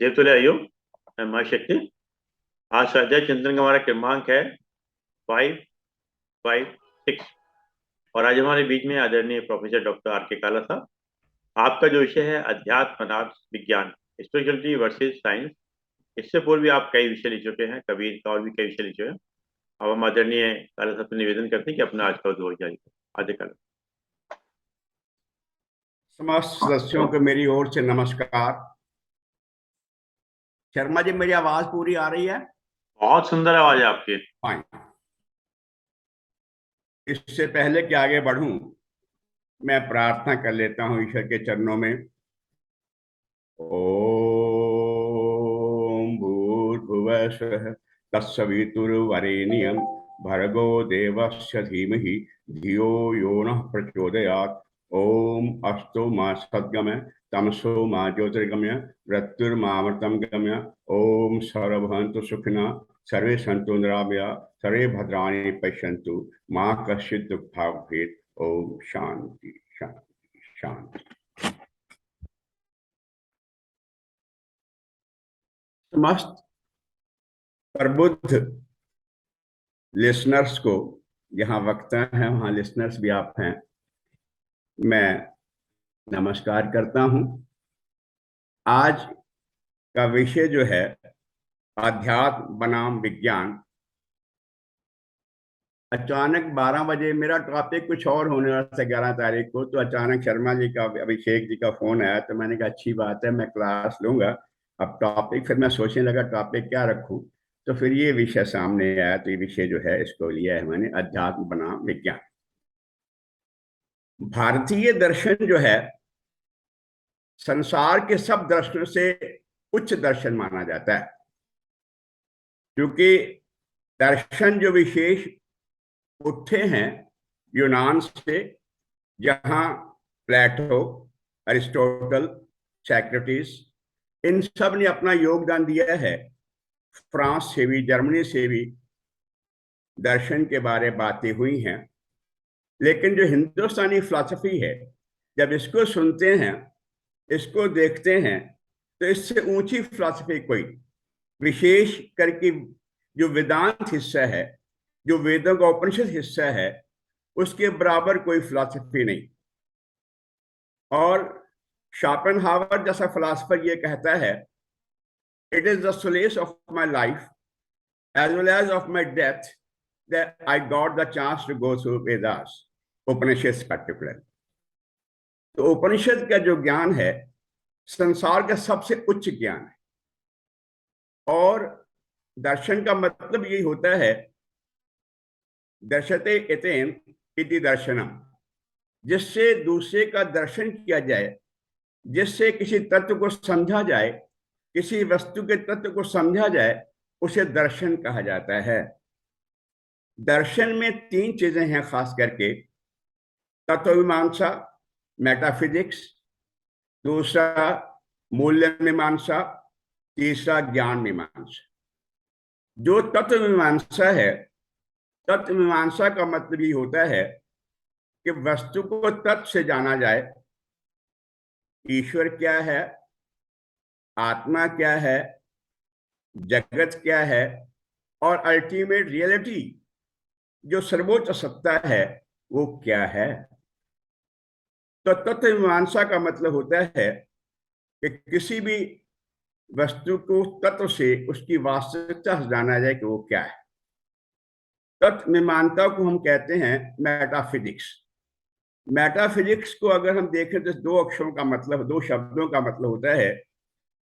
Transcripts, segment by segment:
देव तुल्य आइयो। माँ शक्ति। आज स्वाध्याय चिंतन का हमारा क्रमांक है 556। और आज हमारे बीच में आदरणीय प्रोफेसर डॉक्टर आर के काला साहब। आपका जो विषय है अध्यात्म पदार्थ विज्ञान, स्पिरिचुअलिटी वर्सेस साइंस। इससे पूर्व भी आप कई विषय लिख चुके हैं, कबीर का और भी कई विषय लिख चुके हैं। अब हम आदरणीय काला साहब से निवेदन करते हैं कि अपना आज का उद्बोधन जारी करें। आदि काला। समस्त सदस्यों को मेरी ओर से नमस्कार। शर्मा जी, मेरी आवाज पूरी आ रही है? बहुत सुंदर आवाज है आपकी। फाइन। इससे पहले कि आगे बढ़ूं, मैं प्रार्थना कर लेता हूं ईश्वर के चरणों में। ओम भूर्भुवः स्वः तत्सवितुर्वरेण्यं भर्गो देवस्य धीमहि धियो यो नः प्रचोदयात्। ओम अस्तु मा सद्गमय तमसो मा ज्योतिर्गमय मृत्युर्मामृतं गमय। ओम सर्वभवन्तु सुखिनः सर्वे सन्तु निरामया सर्वे भद्राणि पश्यन्तु मा कश्चित् दुःखभाग् भवेत्। ओम शांति शांति शांति। समस्त प्रबुद्ध लिसनर्स को, जहां वक्ता हैं वहां लिसनर्स भी आप हैं, मैं नमस्कार करता हूं। आज का विषय जो है अध्यात्म बनाम विज्ञान। अचानक 12 बजे मेरा टॉपिक कुछ और होने वाला था 11 तारीख को, तो अचानक शर्मा जी का, अभिषेक जी का फोन आया, तो मैंने कहा अच्छी बात है, मैं क्लास लूंगा। अब टॉपिक फिर मैं सोचने लगा टॉपिक क्या रखूं, तो फिर ये विषय सामने आया। तो ये विषय जो है इसको लिया है मैंने, अध्यात्म बनाम विज्ञान। भारतीय दर्शन जो है संसार के सब दर्शनों से उच्च दर्शन माना जाता है, क्योंकि दर्शन जो विशेष उठे हैं यूनान से, जहां प्लेटो, अरिस्टोटल, सैक्रेटिस, इन सब ने अपना योगदान दिया है। फ्रांस से भी, जर्मनी से भी दर्शन के बारे बातें हुई हैं। लेकिन जो हिंदुस्तानी फिलॉसफी है, जब इसको सुनते हैं, इसको देखते हैं, तो इससे ऊंची फिलॉसफी कोई, विशेष करके जो वेदांत हिस्सा है, जो वेदों का उपनिषद हिस्सा है, उसके बराबर कोई फिलॉसफी नहीं। और शोपेनहावर जैसा फिलॉसफर ये कहता है, it is the solace of my life as well as of my death that I got the chance to go through Vedas, Upanishad particular. तो उपनिषद का जो ज्ञान है संसार का सबसे उच्च ज्ञान है। और दर्शन का मतलब यही होता है, दर्शते एतेन इति दर्शनम, जिससे दूसरे का दर्शन किया जाए, जिससे किसी तत्व को समझा जाए, किसी वस्तु के तत्व को समझा जाए, उसे दर्शन कहा जाता है। दर्शन में 3 चीजें हैं खास करके, तत्व मीमांसा, मेटाफिजिक्स, दूसरा मूल्य मीमांसा, तीसरा ज्ञान मीमांसा। जो तत्व मीमांसा है, तत्व मीमांसा का मतलब ये होता है कि वस्तु को तत्व से जाना जाए। ईश्वर क्या है, आत्मा क्या है, जगत क्या है, और अल्टीमेट रियलिटी जो सर्वोच्च सत्ता है वो क्या है। तो तत्व मीमांसा का मतलब होता है कि किसी भी वस्तु को तत्व से उसकी वास्तविकता से जाना जाए कि वो क्या है। तत्व मीमांसा को हम कहते हैं मेटाफिजिक्स। मेटाफिजिक्स को अगर हम देखें तो 2 अक्षरों का मतलब, 2 शब्दों का मतलब होता है।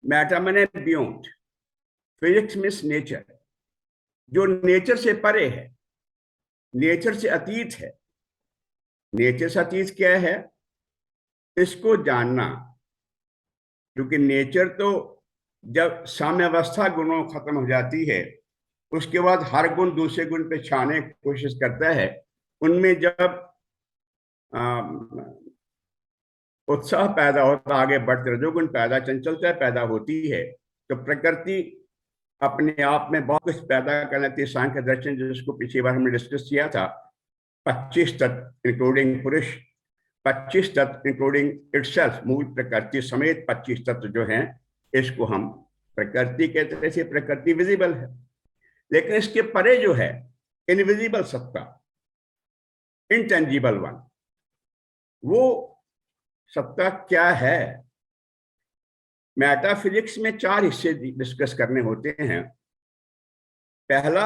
मेटा माने बियॉन्ड, फिजिक्स मीन्स नेचर, जो नेचर से परे है, नेचर से अतीत है। नेचर से अतीत क्या है, इसको जानना। क्योंकि नेचर तो जब साम्यावस्था गुणों खत्म हो जाती है, उसके बाद हर गुण दूसरे गुण पे छाने की कोशिश करता है। उनमें जब उत्साह पैदा होता, आगे बढ़ते रजोगुण पैदा, चंचलता पैदा होती है, तो प्रकृति अपने आप में बहुत कुछ पैदा कर लेती है। सांख्य दर्शन जिसको पिछली बार हमने डिस्कस किया था, 25 तत्व इंक्लूडिंग पुरुष, 25 तत्व इंक्लूडिंग इटसेल्फ, मूल प्रकृति समेत 25 तत्व जो हैं, इसको हम प्रकृति के तरह से प्रकृति विजिबल है, लेकिन इसके परे जो है इनविजिबल सत्ता, इंटेंजिबल वन, वो सत्ता क्या है? मेटाफिजिक्स में 4 हिस्से डिस्कस करने होते हैं। पहला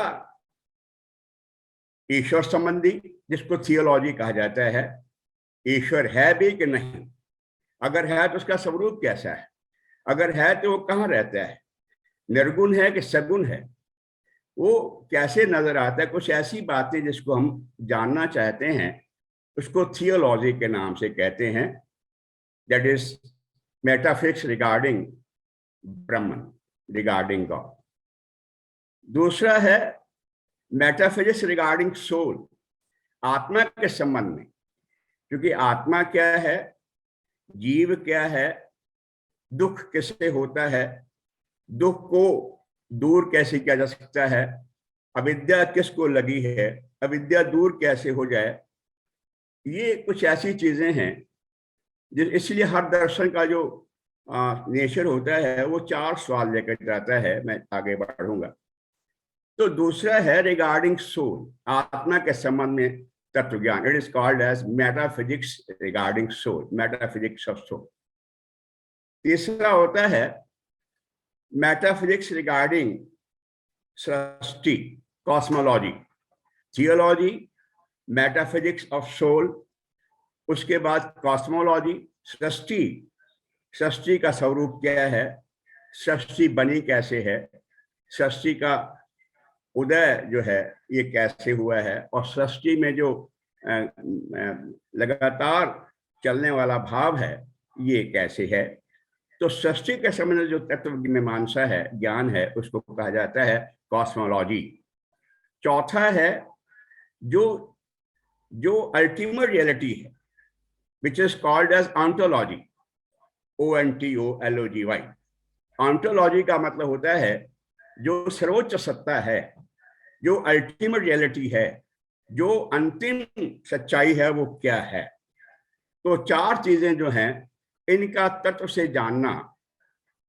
ईश्वर संबंधी, जिसको थियोलॉजी कहा जाता है। ईश्वर है भी कि नहीं, अगर है तो उसका स्वरूप कैसा है, अगर है तो वो कहाँ रहता है, निर्गुण है कि सगुण है, वो कैसे नजर आता है। कुछ ऐसी बातें जिसको हम जानना चाहते हैं, उसको थियोलॉजी के नाम से कहते हैं। That is metaphysics regarding Brahman, regarding God. दूसरा है मेटाफिजिक्स रिगार्डिंग सोल, आत्मा के संबंध में, क्योंकि आत्मा क्या है, जीव क्या है, दुख किससे होता है, दुख को दूर कैसे किया जा सकता है, अविद्या किसको लगी है, अविद्या दूर कैसे हो जाए। ये कुछ ऐसी चीजें हैं इसलिए हर दर्शन का जो नेचर होता है वो 4 सवाल लेकर जाता है। मैं आगे बढ़ूंगा। तो दूसरा है रिगार्डिंग सोल, आत्मा के संबंध में तत्व ज्ञान। It is called as metaphysics regarding soul, metaphysics of soul. तीसरा होता है मेटाफिजिक्स रिगार्डिंग सृष्टि, cosmology, theology, metaphysics of soul, उसके बाद कॉस्मोलॉजी, सृष्टि, सृष्टि का स्वरूप क्या है, सृष्टि बनी कैसे है, सृष्टि का उदय जो है ये कैसे हुआ है, और सृष्टि में जो लगातार चलने वाला भाव है ये कैसे है। तो सृष्टि के संबंध जो तत्व मीमांसा है, ज्ञान है, उसको कहा जाता है कॉस्मोलॉजी। चौथा है जो अल्टीमेट रियलिटी है, which is called as ontology, ONTOLOGY। Ontology का मतलब होता है जो सर्वोच्च सत्ता है, जो अल्टीमेट रियलिटी है, जो अंतिम सच्चाई है, वो क्या है। तो 4 चीजें जो हैं, इनका तत्व से जानना,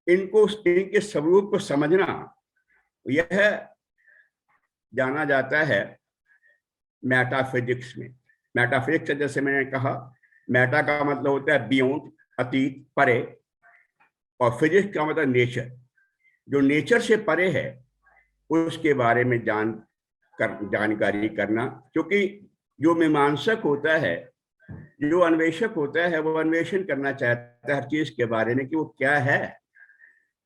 इनको इनके स्वरूप को समझना, यह जाना जाता है मेटाफिजिक्स में। मेटाफिजिक्स जैसे मैंने कहा, मेटा का मतलब होता है बियॉन्ड, अतीत, परे, और फिजिक्स का मतलब नेचर, जो नेचर से परे है उसके बारे में जानकारी करना। क्योंकि जो मीमांसक होता है, जो अन्वेषक होता है, वो अन्वेषण करना चाहता है हर चीज के बारे में कि वो क्या है।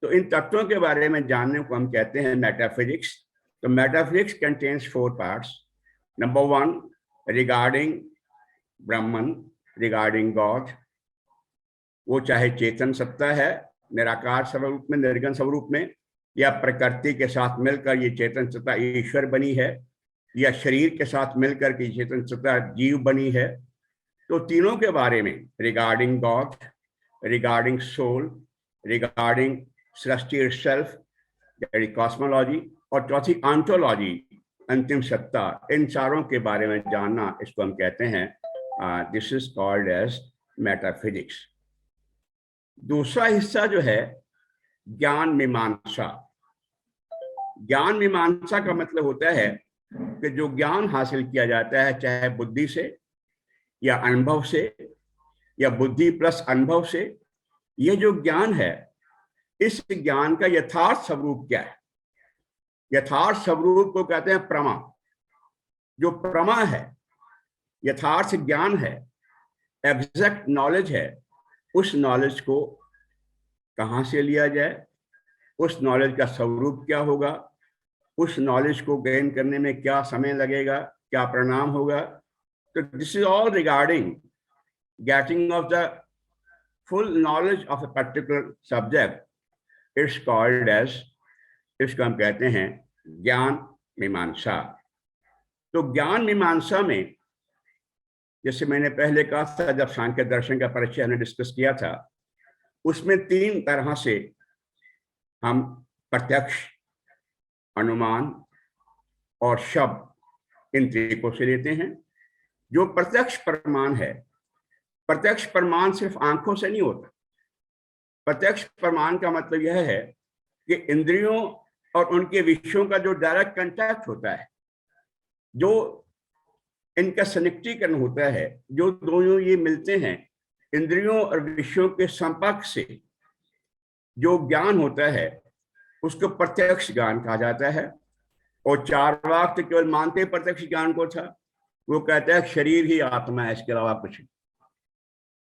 तो इन तत्वों के बारे में जानने को हम कहते हैं मेटाफिजिक्स। तो metaphysics contains 4 parts. Number 1 regarding Brahman, regarding God, वो चाहे चेतन सत्ता है, निराकार स्वरूप में, निर्गुण स्वरूप में, या प्रकृति के साथ मिलकर ये चेतन सत्ता ईश्वर बनी है, या शरीर के साथ मिलकर के चेतन सत्ता जीव बनी है। तो तीनों के बारे में, regarding God, regarding soul, regarding सृष्टि इटसेल्फ, कॉस्मोलॉजी, और चौथी ऑन्टोलॉजी, अंतिम सत्ता, इन चारों के बारे में जानना, इसको हम कहते हैं this is called as metaphysics. दूसरा हिस्सा जो है ज्ञान मीमांसा। ज्ञान मीमांसा का मतलब होता है कि जो ज्ञान हासिल किया जाता है, चाहे बुद्धि से या अनुभव से या बुद्धि प्लस अनुभव से, यह जो ज्ञान है, इस ज्ञान का यथार्थ स्वरूप क्या है। यथार्थ स्वरूप को कहते हैं प्रमा। जो प्रमा है, यथार्थ ज्ञान है, एग्जैक्ट नॉलेज है, उस नॉलेज को कहाँ से लिया जाए, उस नॉलेज का स्वरूप क्या होगा, उस नॉलेज को गेन करने में क्या समय लगेगा, क्या परिणाम होगा। तो this is all regarding getting of the full knowledge of a particular subject. It's called as, इसको हम कहते हैं ज्ञान मीमांसा। तो ज्ञान मीमांसा में, जैसे मैंने पहले कहा था, जब सांख्य दर्शन का परिचय हमने डिस्कस किया था, उसमें 3 तरह से हम प्रत्यक्ष, अनुमान और शब्द, इन तरीकों से लेते हैं। जो प्रत्यक्ष प्रमाण है, प्रत्यक्ष प्रमाण सिर्फ आंखों से नहीं होता। प्रत्यक्ष प्रमाण का मतलब यह है कि इंद्रियों और उनके विषयों का जो डायरेक्ट कांटेक्ट होता है, जो इनका सन्निकटीकरण होता है, जो दोनों ये मिलते हैं, इंद्रियों और विषयों के संपर्क से जो ज्ञान होता है उसको प्रत्यक्ष ज्ञान कहा जाता है। और चार्वाक तो केवल मानते प्रत्यक्ष ज्ञान को था, वो कहता है शरीर ही आत्मा है, इसके अलावा कुछ नहीं।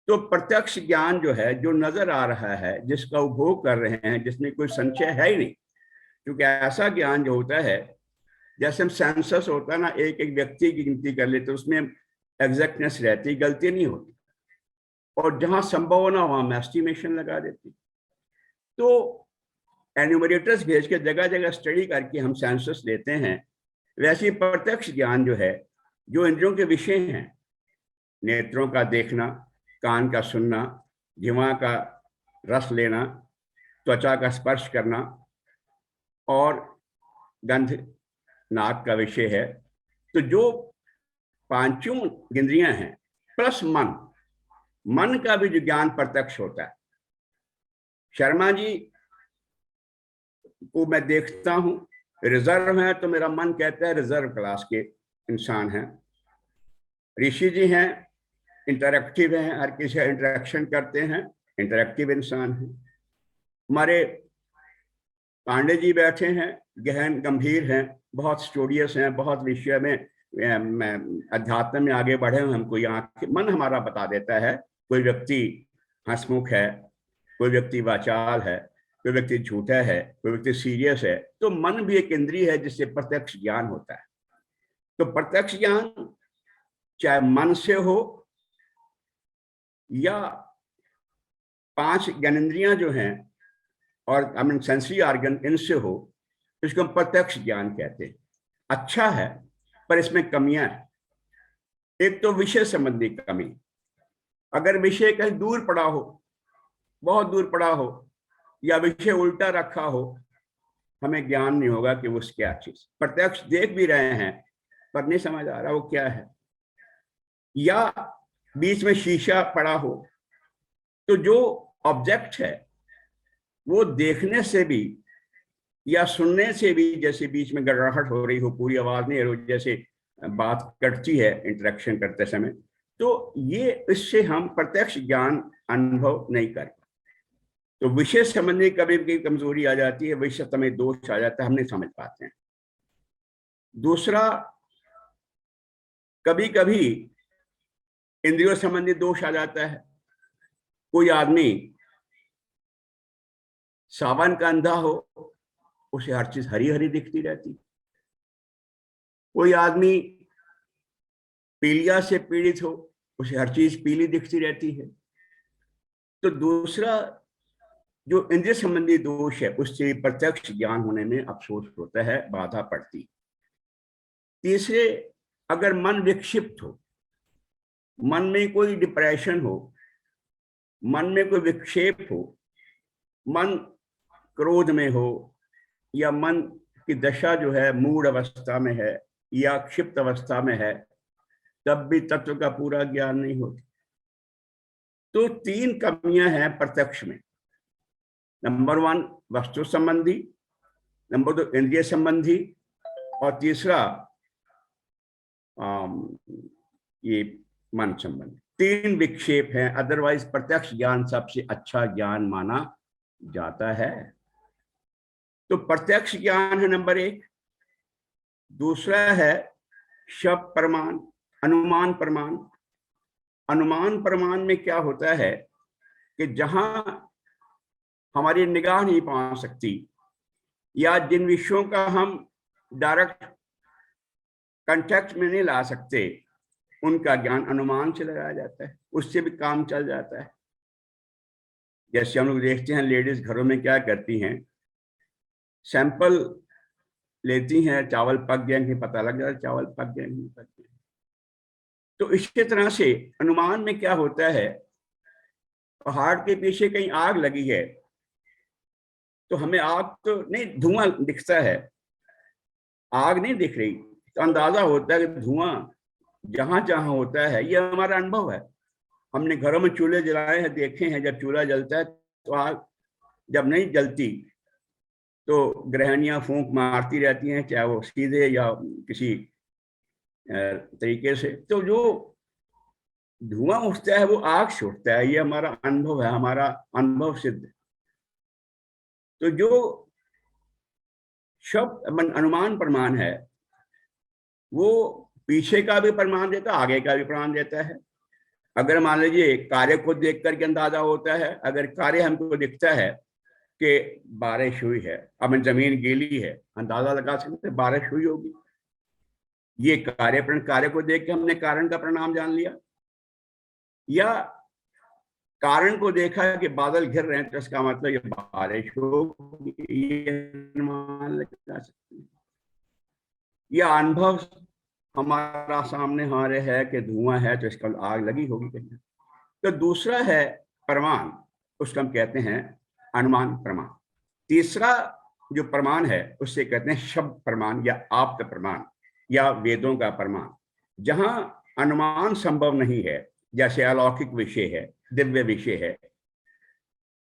तो प्रत्यक्ष ज्ञान जो है, जो नजर आ रहा है, जिसका उपभोग कर रहे हैं, जिसमें कोई संशय है ही नहीं, क्योंकि ऐसा ज्ञान जो होता है, जैसे हम सेंसस होता है ना, एक एक व्यक्ति की गिनती कर लेते, उसमें एग्जैक्टनेस रहती, गलती नहीं होती, और जहां संभव ना वहां हम एस्टिमेशन लगा देते। तो एन्यूमरेटर्स भेज के जगह जगह स्टडी करके हम सेंसस लेते हैं। वैसे प्रत्यक्ष ज्ञान जो है, जो इंद्रियों के विषय हैं, नेत्रों का देखना, कान का सुनना, जिह्वा का रस लेना, त्वचा का स्पर्श करना, और गंध नाक का विषय है। तो जो पांचों इंद्रियां हैं प्लस मन का भी जो ज्ञान प्रत्यक्ष होता है। शर्मा जी को मैं देखता हूं, रिजर्व है, तो मेरा मन कहता है रिजर्व क्लास के इंसान हैं। ऋषि जी हैं, इंटरेक्टिव हैं, हर किसी से इंटरेक्शन करते हैं, इंटरेक्टिव इंसान हैं। हमारे पांडे जी बैठे हैं, गहन गंभीर हैं, बहुत स्टूडियस हैं, बहुत विषय में अध्यात्म में आगे बढ़े हैं। हमको यहाँ मन हमारा बता देता है, कोई व्यक्ति हंसमुख है, कोई व्यक्ति वाचाल है, कोई व्यक्ति झूठा है, कोई व्यक्ति सीरियस है। तो मन भी एक इंद्रिय है जिससे प्रत्यक्ष ज्ञान होता है। तो प्रत्यक्ष ज्ञान चाहे मन से हो या 5 ज्ञानेंद्रियां जो हैं और सेंसरी ऑर्गन, इनसे हो, इसको हम प्रत्यक्ष ज्ञान कहते हैं। अच्छा है, पर इसमें कमियां हैं। एक तो विषय संबंधी कमी, अगर विषय कहीं दूर पड़ा हो, बहुत दूर पड़ा हो, या विषय उल्टा रखा हो, हमें ज्ञान नहीं होगा कि वो क्या चीज। प्रत्यक्ष देख भी रहे हैं पर नहीं समझ आ रहा वो क्या है। या बीच में शीशा पड़ा हो, तो जो ऑब्जेक्ट है वो देखने से भी या सुनने से भी, जैसे बीच में गड़गड़ाहट हो रही हो, पूरी आवाज नहीं हो रही, जैसे बात कटती है इंटरेक्शन करते समय, तो ये इससे हम प्रत्यक्ष ज्ञान अनुभव नहीं करते। तो विषय संबंधी कभी भी कमजोरी आ जाती है, विषय में दोष आ जाता है, हम नहीं समझ पाते हैं। दूसरा, कभी कभी इंद्रियों संबंधी दोष आ जाता है। कोई आदमी सावन का अंधा हो, उसे हर चीज हरी हरी दिखती रहती। कोई आदमी पीलिया से पीड़ित हो, उसे हर चीज पीली दिखती रहती है। तो दूसरा जो इंद्रिय संबंधी दोष है, उससे प्रत्यक्ष ज्ञान होने में अफसोस होता है, बाधा पड़ती। तीसरे, अगर मन विक्षिप्त हो, मन में कोई डिप्रेशन हो, मन में कोई विक्षेप हो, मन क्रोध में हो, या मन की दशा जो है मूढ़ अवस्था में है या क्षिप्त अवस्था में है, तब भी तत्व का पूरा ज्ञान नहीं होता। तो 3 कमियां हैं प्रत्यक्ष में। नंबर 1 वस्तु संबंधी, नंबर 2 इंद्रिय संबंधी, और तीसरा ये मन संबंधी। 3 विक्षेप हैं, अदरवाइज प्रत्यक्ष ज्ञान सबसे अच्छा ज्ञान माना जाता है। तो प्रत्यक्ष ज्ञान है नंबर 1। दूसरा है शब्द प्रमाण, अनुमान प्रमाण। अनुमान प्रमाण में क्या होता है कि जहां हमारी निगाह नहीं पहुंच सकती, या जिन विषयों का हम डायरेक्ट कांटेक्ट में नहीं ला सकते, उनका ज्ञान अनुमान से लगाया जाता है, उससे भी काम चल जाता है। जैसे हम लोग देखते हैं लेडीज घरों में क्या करती हैं, सैंपल लेती हैं, चावल पक गया कि पता लग जाता है चावल पक गया नहीं पक गया। तो इसी तरह से अनुमान में क्या होता है, पहाड़ के पीछे कहीं आग लगी है, तो हमें आग तो नहीं, धुआं दिखता है, आग नहीं दिख रही, तो अंदाजा होता है कि धुआं जहां जहां होता है। ये हमारा अनुभव है। हमने घरों में चूल्हे जलाए हैं, देखे हैं, जब चूल्हा जलता है तो आग जब नहीं जलती तो गृहिणियां फूंक मारती रहती हैं, चाहे वो सीधे या किसी तरीके से। तो जो धुआं उठता है वो आग से उठता है, ये हमारा अनुभव है, हमारा अनुभव सिद्ध। तो जो शब्द अनुमान प्रमाण है वो पीछे का भी प्रमाण देता है, आगे का भी प्रमाण देता है। अगर मान लीजिए कार्य को देख करके अंदाजा होता है, अगर कार्य हमको दिखता है कि बारिश हुई है, अब जमीन गीली है, अंदाजा लगा सकते हैं बारिश हुई होगी। ये कार्य को देख के हमने कारण का परिणाम जान लिया। या कारण को देखा कि बादल घिर रहे हैं तो इसका मतलब ये बारिश होगी, ये अनुमान लगा सकते हैं। यह अनुभव हमारा सामने हमारे है कि धुआं है तो इसका आग लगी होगी कहीं। तो दूसरा है प्रमाण, उसको हम कहते हैं अनुमान प्रमाण। तीसरा जो प्रमाण है उससे कहते हैं शब्द प्रमाण या आप्त प्रमाण या वेदों का प्रमाण। जहां अनुमान संभव नहीं है, जैसे अलौकिक विषय है, दिव्य विषय है,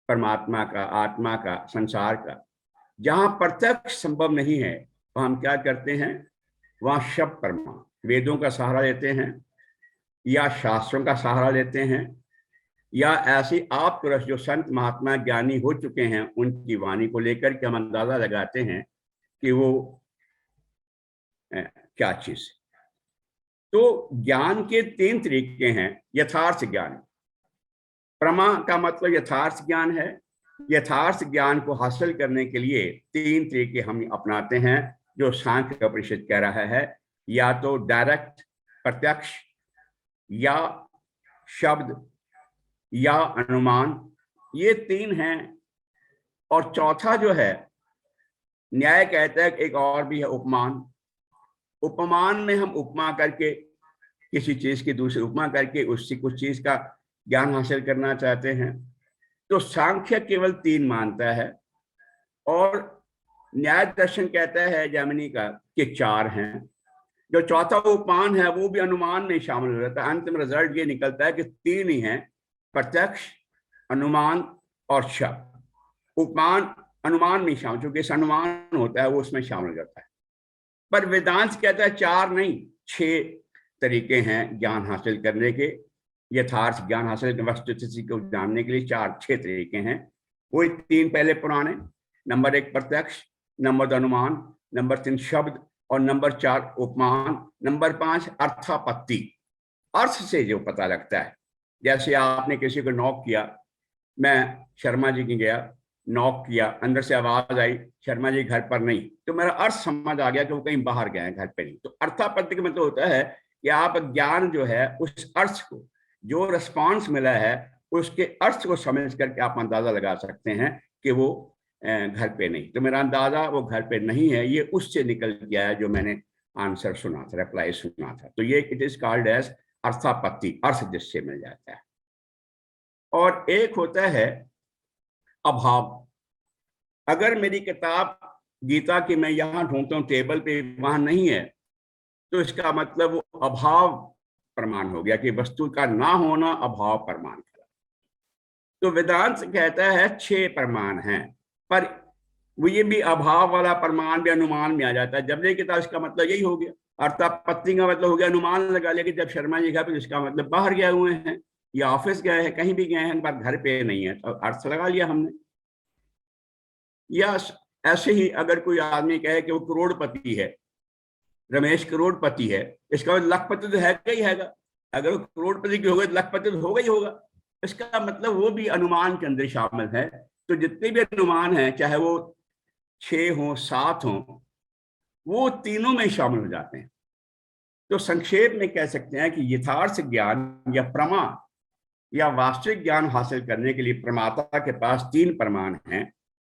परमात्मा का, आत्मा का, संसार का, जहां प्रत्यक्ष संभव नहीं है वहां हम क्या करते हैं, वहां शब्द प्रमाण, वेदों का सहारा लेते हैं या शास्त्रों का सहारा लेते हैं, या ऐसी आप पुरुष जो संत महात्मा ज्ञानी हो चुके हैं उनकी वाणी को लेकर के हम अंदाजा लगाते हैं कि वो क्या चीज। तो ज्ञान के 3 तरीके हैं। यथार्थ ज्ञान, प्रमा का मतलब यथार्थ ज्ञान है। यथार्थ ज्ञान को हासिल करने के लिए 3 तरीके हम अपनाते हैं जो सांख्य का परिषद कह रहा है, या तो डायरेक्ट प्रत्यक्ष, या शब्द, या अनुमान, ये 3 हैं। और चौथा जो है न्याय कहता है कि एक और भी है उपमान। उपमान में हम उपमा करके किसी चीज की दूसरी उपमा करके उससे कुछ चीज का ज्ञान हासिल करना चाहते हैं। तो सांख्य केवल 3 मानता है और न्याय दर्शन कहता है जैमिनी का कि 4 हैं। जो चौथा उपमान है वो भी अनुमान में शामिल हो जाता है। अंतिम रिजल्ट ये निकलता है कि 3 ही हैं, प्रत्यक्ष, अनुमान और शब्द। उपमान अनुमान में शामिल, चूंकि अनुमान होता है वो उसमें शामिल हो जाता है। पर वेदांत कहता है 4 नहीं 6 तरीके हैं ज्ञान हासिल करने के। यथार्थ ज्ञान हासिल वस्तु को जानने के लिए 4-6 तरीके हैं। वही 3 पहले पुराने, नंबर 1 प्रत्यक्ष, नंबर 2 अनुमान, नंबर 3 शब्द और नंबर 4 उपमान, नंबर 5 अर्थापत्ति, अर्थ से जो पता लगता है। जैसे आपने किसी को नॉक किया, मैं शर्मा जी की गया, नॉक किया, अंदर से आवाज आई शर्मा जी घर पर नहीं, तो मेरा अर्थ समझ आ गया कि वो कहीं बाहर गए हैं, घर पे नहीं। तो अर्थापत्ति का मतलब होता है कि आप ज्ञान जो है उस अर्थ को, जो रिस्पॉन्स मिला है उसके अर्थ को समझ करके आप अंदाजा लगा सकते हैं कि वो घर पे नहीं। तो मेरा अंदाजा वो घर पे नहीं है, ये उससे निकल गया है जो मैंने आंसर सुना था, रिप्लाई सुना था। तो ये इट इज कॉल्ड एज अर्थापत्ति, अर्थ जिससे मिल जाता है। और एक होता है अभाव। अगर मेरी किताब गीता की मैं यहाँ ढूंढता हूँ टेबल पे, वहां नहीं है, तो इसका मतलब वो अभाव प्रमाण हो गया कि वस्तु का ना होना अभाव प्रमाण करा। तो वेदांत कहता है 6 प्रमाण हैं, पर वो ये भी अभाव वाला प्रमाण भी अनुमान में आ जाता है। जब ये किताब, इसका मतलब यही हो गया। अर्थापत्ति का मतलब हो गया अनुमान लगा लिया कि जब शर्मा जी घर पे, इसका मतलब बाहर गए हुए हैं या ऑफिस गए हैं, कहीं भी गए हैं, पर घर पे नहीं है, तो अर्थ लगा लिया हमने। या ऐसे ही अगर कोई आदमी कहे कि वो करोड़पति है, रमेश करोड़पति है, इसका मतलब लखपति तो है ही हैगा। अगर वो करोड़पति की हो गई तो लखपति तो होगा ही होगा। इसका मतलब वो भी अनुमान के अंदर शामिल है। तो जितने भी अनुमान हैं, चाहे वो 6 हो 7 हो, वो तीनों में शामिल हो जाते हैं। तो संक्षेप में कह सकते हैं कि यथार्थ ज्ञान या प्रमा या वास्तविक ज्ञान हासिल करने के लिए प्रमाता के पास 3 प्रमाण हैं।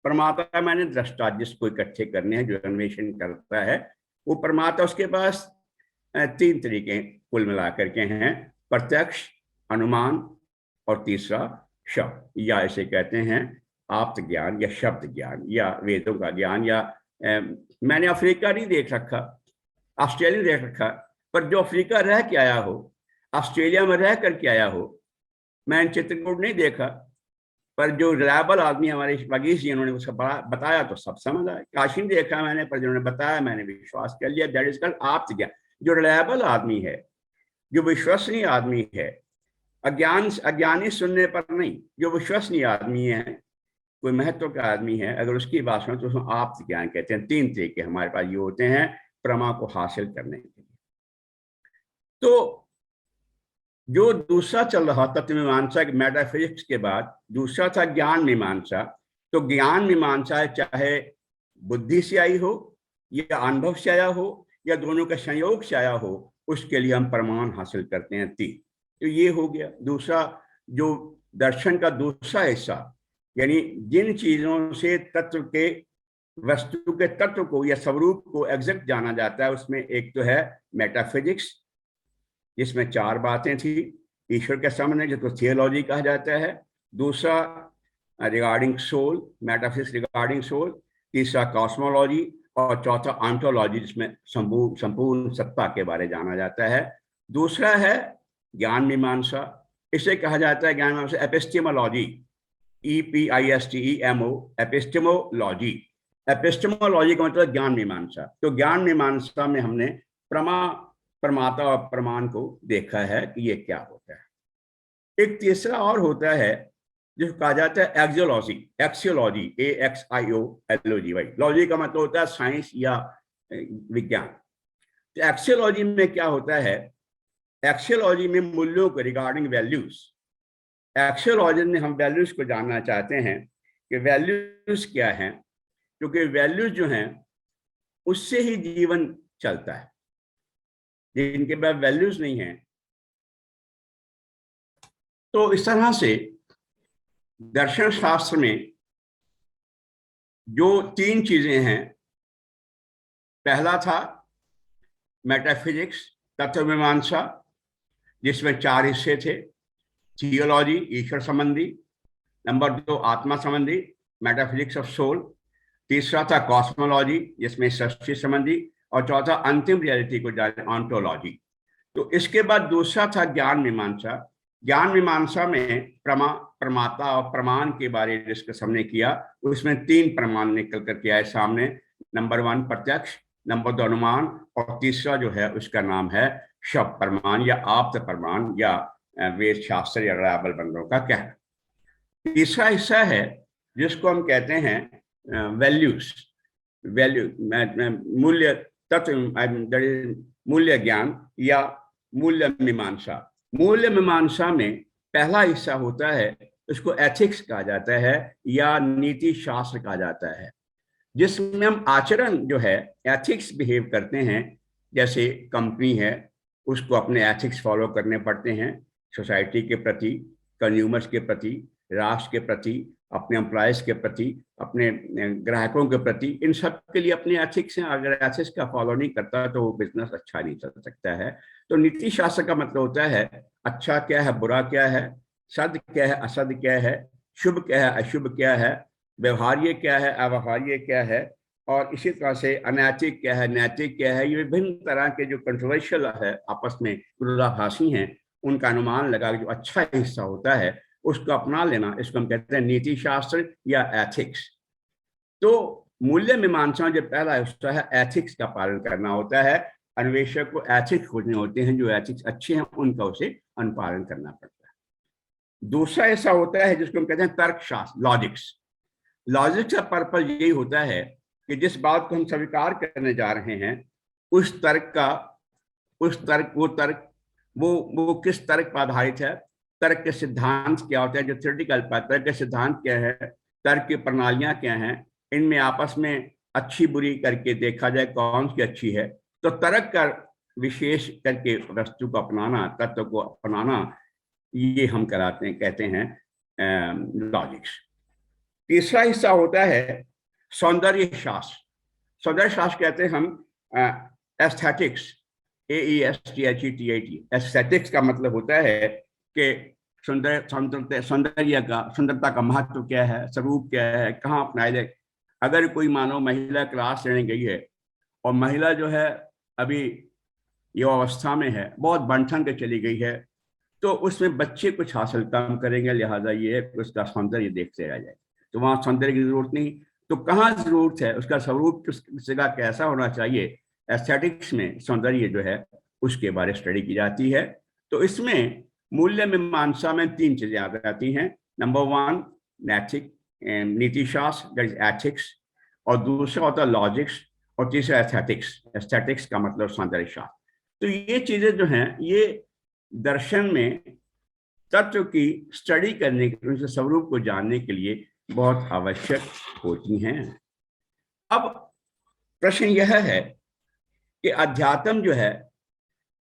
प्रमाता मैंने दृष्टा, जिसको इकट्ठे करने हैं, जो अन्वेषण करता है वो प्रमाता, उसके पास 3 तरीके कुल मिलाकर के हैं, प्रत्यक्ष, अनुमान और तीसरा शब्द, या इसे कहते हैं आप्त ज्ञान या शब्द ज्ञान या वेदों का ज्ञान। या मैंने अफ्रीका नहीं देख रखा, ऑस्ट्रेलिया देख रखा, पर जो अफ्रीका रह के आया हो, ऑस्ट्रेलिया में रह करके आया हो, मैं चित्रकूट नहीं देखा, पर जो रिलायबल आदमी हमारे वगीश जी, उन्होंने उसका बताया तो सब समझ आया। काशी नहीं देखा मैंने, पर जिन्होंने बताया मैंने विश्वास कर लिया। दैट इज कॉल्ड आप्त ज्ञान। जो रिलायबल आदमी है, जो विश्वसनीय आदमी है, अज्ञानी सुनने पर नहीं, जो विश्वसनीय आदमी है, कोई महत्व का आदमी है, अगर उसकी बात सुनो तो उसमें आप्त ज्ञान कहते हैं। 3 तरीके हमारे पास ये होते हैं प्रमा को हासिल करने के लिए। तो जो दूसरा चल रहा तत्व मीमांसा मेटाफिजिक्स के बाद, दूसरा था ज्ञान मीमांसा। तो ज्ञान मीमांसा चाहे बुद्धि से आई हो या अनुभव से आया हो या दोनों के संयोग से आया हो, उसके लिए हम प्रमाण हासिल करते हैं 3। तो ये हो गया दूसरा जो दर्शन का दूसरा हिस्सा, यानी जिन चीजों से तत्व के, वस्तु के तत्व को या स्वरूप को एग्जैक्ट जाना जाता है, उसमें एक तो है मेटाफिजिक्स, जिसमें 4 बातें थी। ईश्वर के सामने, जिसको थियोलॉजी कहा जाता है। दूसरा regarding soul, metaphysics regarding soul. तीसरा कॉस्मोलॉजी, और चौथा ऑन्टोलॉजी, जिसमें संपूर्ण सत्ता के बारे जाना जाता है। दूसरा है ज्ञान मीमांसा, इसे कहा जाता है ज्ञान मीमांसा एपिस्टेमोलॉजी, EPISTEMO, एपिस्टेमोलॉजी। एपिस्टेमोलॉजी का मतलब ज्ञान मीमांसा। तो ज्ञान मीमांसा में हमने प्रमाता और प्रमाण को देखा है कि ये क्या होता है। एक तीसरा और होता है जिसको कहा जाता है एक्सियोलॉजी, एक्सियोलॉजी, AXIOLOGY। लॉजी का मतलब होता है साइंस या विज्ञान। तो एक्सियोलॉजी में क्या होता है, एक्सियोलॉजी में मूल्यों को रिगार्डिंग वैल्यूज, एक्सियोलॉजी में हम वैल्यूज को जानना चाहते हैं कि वैल्यूज क्या हैं, क्योंकि वैल्यूज जो हैं उससे ही जीवन चलता है। जिनके पास वैल्यूज नहीं है, तो इस तरह से दर्शन शास्त्र में जो 3 चीजें हैं, पहला था मेटाफिजिक्स, तत्व मीमांसा, जिसमें 4 हिस्से थे। थियोलॉजी, ईश्वर संबंधी। नंबर 2 आत्मा संबंधी, मेटाफिजिक्स ऑफ सोल। तीसरा था कॉस्मोलॉजी, जिसमें सृष्टि संबंधी। और चौथा अंतिम रियलिटी को जाने, ऑन्टोलॉजी। तो इसके बाद दूसरा था ज्ञान मीमांसा। ज्ञान मीमांसा में प्रमाता और प्रमाण के बारे में डिस्कस हमने किया। उसमें 3 प्रमाण निकल करके आए सामने। नंबर 1 प्रत्यक्ष, नंबर 2 अनुमान, और तीसरा जो है उसका नाम है शब्द प्रमाण या आप्त प्रमाण या वेद शास्त्र या रिलायबल बंदों का कहना। तीसरा हिस्सा है जिसको हम कहते हैं वैल्यूज, मूल्य तत्व, मूल्य ज्ञान या मूल्य मीमांसा। मूल्य मीमांसा में पहला हिस्सा होता है, उसको एथिक्स कहा जाता है या नीति शास्त्र कहा जाता है, जिसमें हम आचरण जो है एथिक्स बिहेव करते हैं। जैसे कंपनी है, उसको अपने एथिक्स फॉलो करने पड़ते हैं, सोसाइटी के प्रति, कंज्यूमर्स के प्रति, राष्ट्र के प्रति, अपने एम्प्लॉयज के प्रति, अपने ग्राहकों के प्रति। इन सब के लिए अपने एथिक्स हैं। अगर एथिक्स का फॉलो नहीं करता तो वो बिजनेस अच्छा नहीं चल सकता है। तो नीति शास्त्र का मतलब होता है अच्छा क्या है, बुरा क्या है, सत्य क्या है, असत्य क्या है, शुभ क्या है, अशुभ क्या है, व्यवहार्य क्या है, अव्यवहार्य क्या है, और इसी तरह से अनैतिक क्या है, नैतिक क्या है। ये विभिन्न तरह के जो कंट्रोवर्शियल है, आपस में विरोधाभासी हैं, उनका अनुमान लगा जो अच्छा हिस्सा होता है उसको अपना लेना, इसको हम कहते हैं नीति शास्त्र या एथिक्स। तो मूल्य मीमांसा जो पहला हिस्सा है, एथिक्स का पालन करना होता है। अन्वेषक को एथिक्स खोजने होते हैं, जो एथिक्स अच्छे हैं उनका उसे अनुपालन करना पड़ता है। दूसरा ऐसा होता है जिसको हम कहते हैं तर्क शास्त्र, लॉजिक्स। लॉजिक्स का पर्पज यही होता है कि जिस बात को हम स्वीकार करने जा रहे हैं, उस तर्क का, वो किस तर्क पर आधारित है, तर्क के सिद्धांत क्या होते हैं, जो थ्योरेटिकल तर्क के सिद्धांत क्या है, तर्क की प्रणालियां क्या हैं, इनमें आपस में अच्छी बुरी करके देखा जाए कौन सी अच्छी है। तो तर्क का विशेष करके वस्तु को अपनाना, तत्व को अपनाना, ये हम कहते हैं लॉजिक्स। तीसरा हिस्सा होता है सौंदर्य शास्त्र। सौंदर्य शास्त्र कहते हैं हम एस्थेटिक्स, AESTHETIC। एस्थेटिक्स का मतलब होता है कि सुंदरता का महत्व क्या है, स्वरूप क्या है, कहाँ अपनाया जाए। अगर कोई मानो महिला क्लास लेने गई है और महिला जो है अभी युवावस्था में है, बहुत बन ठन के चली गई है, तो उसमें बच्चे कुछ हासिल कम करेंगे, लिहाजा ये है कि उसका सौंदर्य देखते रह जाए, तो वहां सौंदर्य की जरूरत नहीं। तो कहाँ जरूरत है, उसका स्वरूप किस जगह कैसा होना चाहिए, एस्थेटिक्स में सौंदर्य जो है उसके बारे में स्टडी की जाती है। तो इसमें मूल्य मीमांसा में तीन चीजें आ जाती हैं। नंबर वन नैतिक, नीति शास्त्र, दैट इज एथिक्स, और दूसरा होता है लॉजिक्स, और तीसरा एस्थेटिक्स। एस्थेटिक्स का मतलब सौंदर्य शास्त्र। तो ये चीजें जो हैं ये दर्शन में तत्व की स्टडी करने के, उनके स्वरूप को जानने के लिए बहुत आवश्यक होती हैं। अब प्रश्न यह है कि अध्यात्म जो है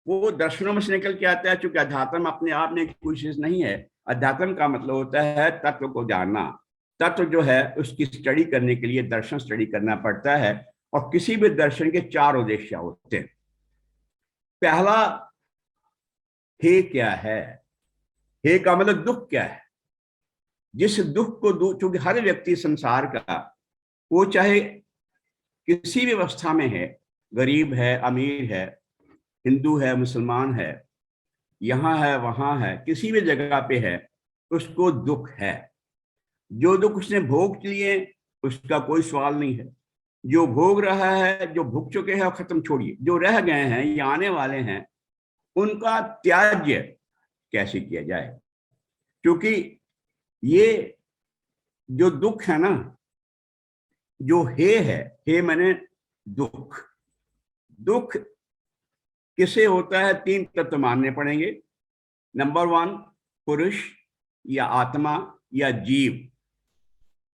वो दर्शनों में से निकल के आता है, चूंकि अध्यात्म अपने आप में कोई चीज नहीं है। अध्यात्म का मतलब होता है तत्व को जानना। तत्व जो है उसकी स्टडी करने के लिए दर्शन स्टडी करना पड़ता है, और किसी भी दर्शन के चार उद्देश्य होते हैं। पहला, हे क्या है। हे का मतलब दुख क्या है। जिस दुख को, चूंकि हर व्यक्ति संसार का, वो चाहे किसी भी अवस्था में है, गरीब है, अमीर है, हिंदू है, मुसलमान है, यहां है, वहां है, किसी भी जगह पे है, उसको दुख है। जो दुख उसने भोग लिए उसका कोई सवाल नहीं है। जो भोग रहा है, जो भुग चुके हैं खत्म, छोड़िए, जो रह गए हैं या आने वाले हैं, उनका त्याज्य कैसे किया जाए। क्योंकि ये जो दुख है ना, जो हे है, हे माने दुख। दुख किसे होता है, तीन तत्व मानने पड़ेंगे। नंबर वन, पुरुष या आत्मा या जीव।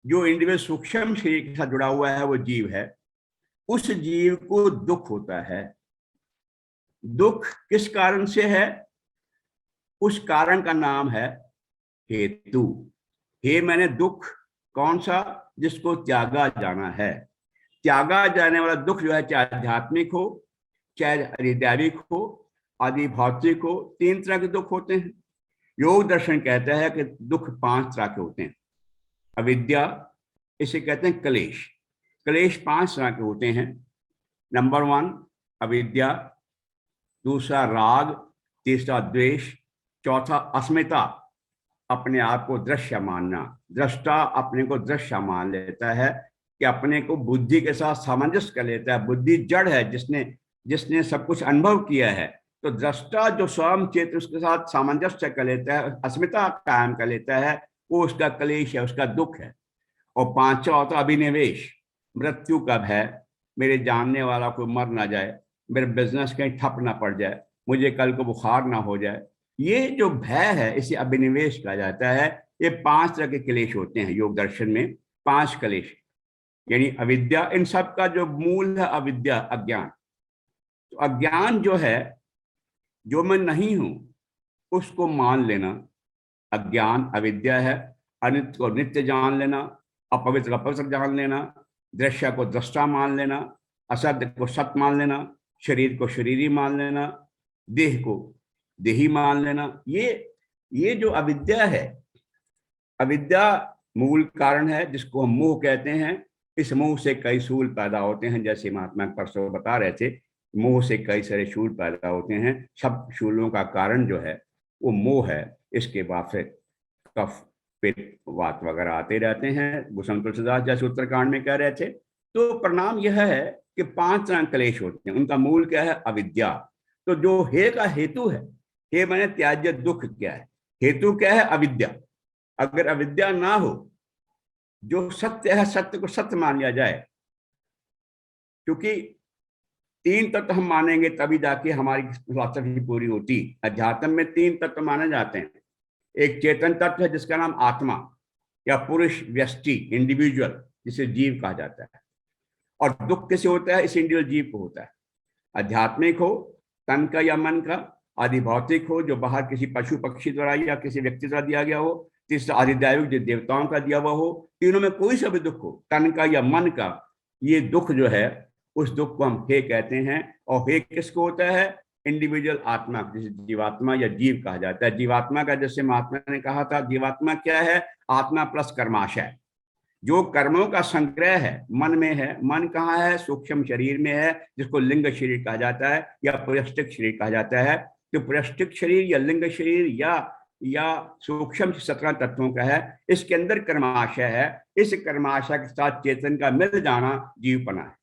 जो इंडिविजुअल सूक्ष्म शरीर के साथ जुड़ा हुआ है वो जीव है। उस जीव को दुख होता है। दुख किस कारण से है, उस कारण का नाम है हेतु। हे मैंने दुख कौन सा, जिसको त्यागा जाना है। त्यागा जाने वाला दुख जो है, चाहे आध्यात्मिक हो, चाहे हृदयिक हो, आदि भौतिक हो, तीन तरह के दुख होते हैं। योग दर्शन कहता है कि दुख पांच तरह के होते हैं। अविद्या, इसे कहते हैं क्लेश। क्लेश पांच तरह के होते हैं। नंबर वन अविद्या, दूसरा राग, तीसरा द्वेष, चौथा अस्मिता, अपने आप को दृश्य मानना। दृष्टा अपने को दृश्य मान लेता है कि अपने को बुद्धि के साथ सामंजस्य कर लेता है। बुद्धि जड़ है, जिसने जिसने सब कुछ अनुभव किया है। तो दृष्टा जो स्वयं चेत्र उसके साथ सामंजस्य कर लेता है, अस्मिता कायम कर लेता है, वो उसका क्लेश है, उसका दुख है। और पांचवा होता अभिनिवेश, मृत्यु कब है, मेरे जानने वाला कोई मर ना जाए, मेरे बिजनेस कहीं ठप ना पड़ जाए, मुझे कल को बुखार ना हो जाए। ये जो भय है इसे अभिनिवेश कहा जाता है। ये पांच तरह के क्लेश होते हैं योग दर्शन में। पांच क्लेश यानी अविद्या, इन सब का जो मूल है अविद्या, अज्ञान। तो अज्ञान जो है, जो मैं नहीं हूं उसको मान लेना, अज्ञान अविद्या है। अनित्य को नित्य जान लेना, अपवित्र को पवित्र जान लेना, दृश्य को दृष्टा मान लेना, असत्य को सत्य मान लेना, शरीर को शरीरी मान लेना, देह को देही मान लेना। ये जो अविद्या है, अविद्या मूल कारण है, जिसको हम मोह कहते हैं। इस मोह से कई शूल पैदा होते हैं, जैसे महात्मा परसों बता रहे थे, मोह से कई सारे शूल पैदा होते हैं। सब शूलों का कारण जो है वो मोह है। इसके बाद फिर कफ, पित्त, वात वगैरह आते रहते हैं। भूषण तुलसीदास जैसे उत्तरकांड में कह रहे थे। तो परिणाम यह है कि पांच तरह क्लेश होते हैं, उनका मूल क्या है, अविद्या। तो जो हे का हेतु है, हे माने त्याज्य दुख क्या है, हेतु क्या है, अविद्या। अगर अविद्या ना हो, जो सत्य है सत्य को सत्य मान लिया जाए। क्योंकि तीन तत्व हम मानेंगे तभी जाके हमारी फिलॉसफी पूरी होती। अध्यात्म में तीन तत्व माने जाते हैं। एक चेतन तत्व है जिसका नाम आत्मा या पुरुष, व्यष्टि, इंडिविजुअल, जिसे जीव कहा जाता है। और दुख किसे होता है, इस इंडिविजुअल जीव को होता है। आध्यात्मिक हो तन का या मन का, आदि भौतिक हो जो बाहर किसी पशु पक्षी द्वारा या किसी व्यक्ति द्वारा दिया गया हो, तीसरा आदिदैविक जो देवताओं का दिया हुआ हो। तीनों में कोई सा भी दुख हो, तन का या मन का, ये दुख जो है उस दुख को हम हे कहते हैं। और हे किसको होता है, इंडिविजुअल आत्मा, जिसे जीवात्मा या जीव कहा जाता है। जीवात्मा का जैसे महात्मा ने कहा था, जीवात्मा क्या है, आत्मा प्लस कर्माशय। जो कर्मों का संग्रह है मन में है। मन कहाँ है, सूक्ष्म शरीर में है, जिसको लिंग शरीर कहा जाता है या पौष्टिक शरीर कहा जाता है। तो पृष्ठिक शरीर या लिंग शरीर या सूक्ष्म 17 तत्वों का है। इसके अंदर कर्माशय है। इस कर्माशय के साथ चेतन का मिल जाना जीवपना है।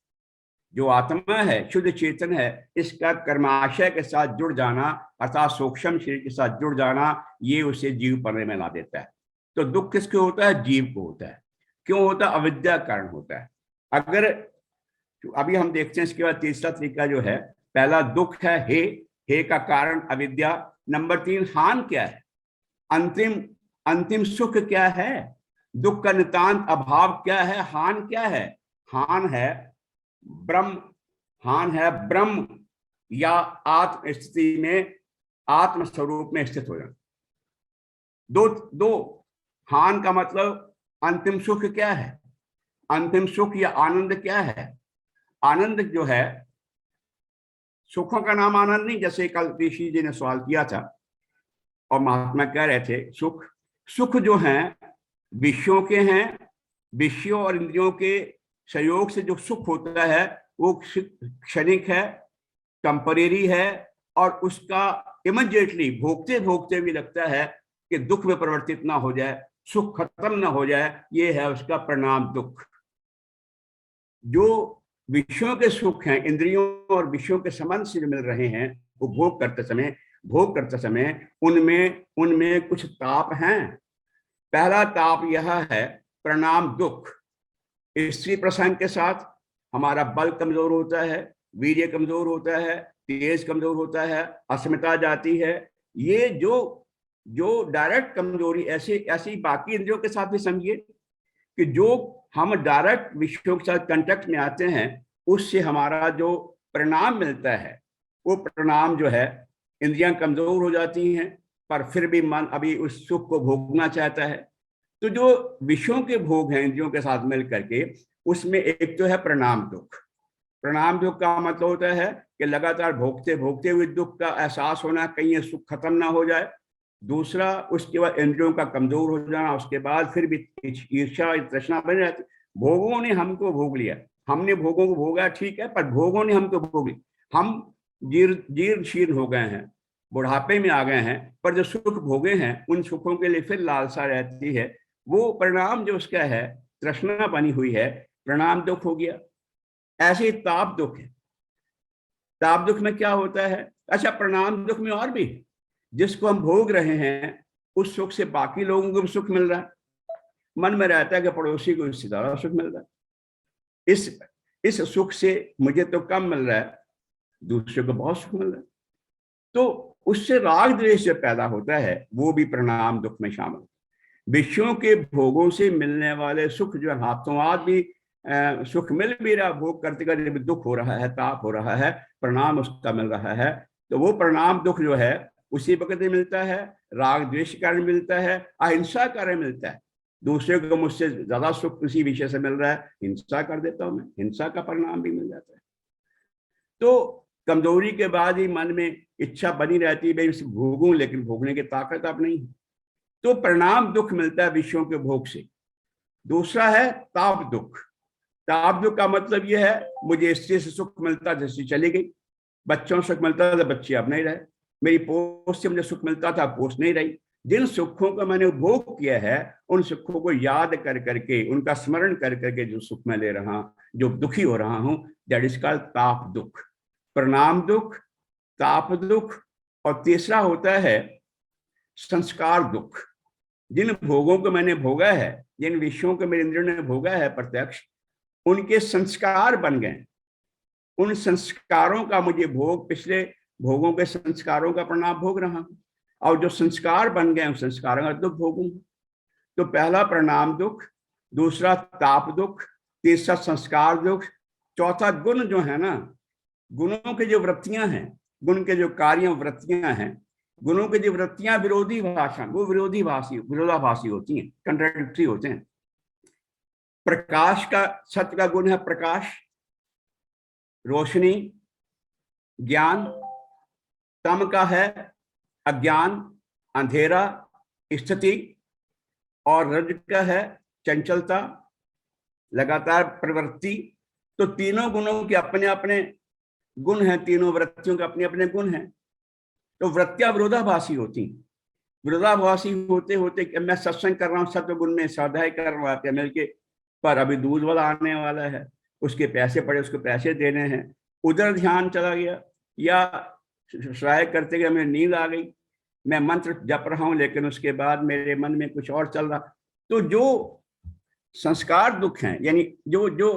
जो आत्मा है, शुद्ध चेतन है, इसका कर्माशय के साथ जुड़ जाना अर्थात सूक्ष्म शरीर के साथ जुड़ जाना, ये उसे जीवपने में ला देता है। तो दुख किसको होता है? जीव को होता है। क्यों होता है? अविद्या कारण होता है। अगर अभी हम देखते हैं इसके बाद तीसरा तरीका जो है, पहला दुख है हे का कारण अविद्या। नंबर 3 हान क्या है? अंतिम सुख क्या है? दुख का नितांत अभाव क्या है? हान क्या है? हान है ब्रह्म या आत्म स्थिति में, आत्म स्वरूप में स्थित हो जाना। दो हान का मतलब अंतिम सुख क्या है? अंतिम सुख या आनंद क्या है? आनंद जो है, सुखों का नाम आनंद नहीं, जैसे कल ऋषि जी ने सवाल किया था और महात्मा कह रहे थे सुख जो हैं विषयों के हैं। विषयों और इंद्रियों के सहयोग से जो सुख होता है वो क्षणिक है, टेम्परेरी है, और उसका इमीडिएटली भोगते भोगते भी लगता है कि दुख में परिवर्तित ना हो जाए, सुख खत्म ना हो जाए। ये है उसका परिणाम दुख। जो विषयों के सुख हैं, इंद्रियों और विषयों के संबंध से जो मिल रहे हैं, वो भोग करते समय उनमें कुछ ताप हैं। पहला ताप यह है परिणाम दुख। स्त्री प्रसंग के साथ हमारा बल कमजोर होता है, वीर्य कमजोर होता है, तेज कमजोर होता है, अस्मिता जाती है। ये जो डायरेक्ट कमजोरी, ऐसी बाकी इंद्रियों के साथ भी समझिए कि जो हम डायरेक्ट विषयों के साथ कांटेक्ट में आते हैं, उससे हमारा जो परिणाम मिलता है, वो परिणाम जो है, इंद्रियां कमजोर हो जाती हैं, पर फिर भी मन अभी उस सुख को भोगना चाहता है। तो जो विषयों के भोग हैं इंद्रियों के साथ मिल करके, उसमें एक तो है परिणाम दुख। परिणाम दुख का मतलब होता है कि लगातार भोगते भोगते हुए दुख का एहसास होना, कहीं ये सुख खत्म ना हो जाए। दूसरा, उसके बाद इंद्रियों का कमजोर हो जाना, उसके बाद फिर भी ईर्ष्या तृष्णा बन जाती। भोगों ने हमको भोग लिया, हमने भोगों को भोगा, ठीक है, पर भोगों ने हमको भोग लिया। हम जीर्ण शीर्ण हो गए हैं, बुढ़ापे में आ गए हैं, पर जो सुख भोगे हैं उन सुखों के लिए फिर लालसा रहती है। वो परिणाम जो उसका है, तृष्णा बनी हुई है, परिणाम दुख हो गया। ऐसे ही ताप दुख है। ताप दुख में क्या होता है? अच्छा, परिणाम दुख में और भी, जिसको हम भोग रहे हैं उस सुख से बाकी लोगों को भी सुख मिल रहा है। मन में रहता है कि पड़ोसी को इससे ज्यादा सुख मिल रहा है, इस सुख से मुझे तो कम मिल रहा है, दूसरे को बहुत सुख मिल रहा है। तो उससे राग द्वेष जो पैदा होता है, वो भी परिणाम दुख में शामिल है। विषयों के भोगों से मिलने वाले सुख जो हाथों हाथ भी सुख मिल भी रहा, भोग करते करते भी दुख हो रहा है, ताप हो रहा है, परिणाम उसका मिल रहा है। तो वो परिणाम दुख जो है उसी वक्त मिलता है, राग द्वेष के कारण मिलता है, अहिंसा के कारण मिलता है। दूसरे को मुझसे ज्यादा सुख उसी विषय से मिल रहा है, हिंसा कर देता हूं मैं, हिंसा का परिणाम भी मिल जाता है। तो कमजोरी के बाद ही मन में इच्छा बनी रहती है, भाई इसे भोगूं, लेकिन भोगने की ताकत अब नहीं है। तो परिणाम दुख मिलता है विषयों के भोग से। दूसरा है ताप दुख। ताप दुख का मतलब यह है, मुझे स्त्री से सुख मिलता था, स्त्री चली गई, बच्चों से सुख मिलता था, बच्चे अब नहीं रहे, मेरी पोस्ट से मुझे सुख मिलता था, पोस्ट नहीं रही। जिन सुखों का मैंने उपभोग किया है, उन सुखों को याद कर करके, उनका स्मरण कर करके जो सुख मैं ले रहा, जो दुखी हो रहा हूं, दैट इज कॉल्ड ताप दुख। परिणाम दुख, ताप दुख, और तीसरा होता है संस्कार दुख। जिन भोगों को मैंने भोगा है, जिन विषयों को मेरे इंद्रियों ने भोगा है प्रत्यक्ष, उनके संस्कार बन गए। उन संस्कारों का मुझे भोग, पिछले भोगों के संस्कारों का परिणाम भोग रहा हूं, और जो संस्कार बन गए उन संस्कारों का दुख भोगूंगा। तो पहला परिणाम दुख, दूसरा ताप दुख, तीसरा संस्कार दुख, चौथा गुण जो है ना, गुणों के जो वृत्तियां हैं, गुण के जो कार्य वृत्तियां हैं, गुणों की जो वृत्तियां विरोधी भाषा, वो विरोधाभासी होती हैं, कंट्राडिक्टरी होते हैं। प्रकाश का, सत्य का गुण है प्रकाश, रोशनी, ज्ञान। तम का है अज्ञान, अंधेरा, स्थिति। और रज का है चंचलता, लगातार प्रवृत्ति। तो तीनों गुणों के अपने अपने गुण हैं, तीनों वृत्तियों के अपने अपने गुण हैं। तो वृत्तियां विरोधाभासी होती। विरोधाभासी होते होते मैं सत्संग कर रहा हूँ, सत्व गुण में स्वाध्याय कर रहा हूँ मिलके, पर अभी दूध वाला आने वाला है, उसके पैसे पड़े, उसको पैसे देने हैं, उधर ध्यान चला गया, या श्राय करते गए मेरी नींद आ गई, मैं मंत्र जप रहा हूं लेकिन उसके बाद मेरे मन में कुछ और चल रहा। तो जो संस्कार दुख हैं, यानी जो जो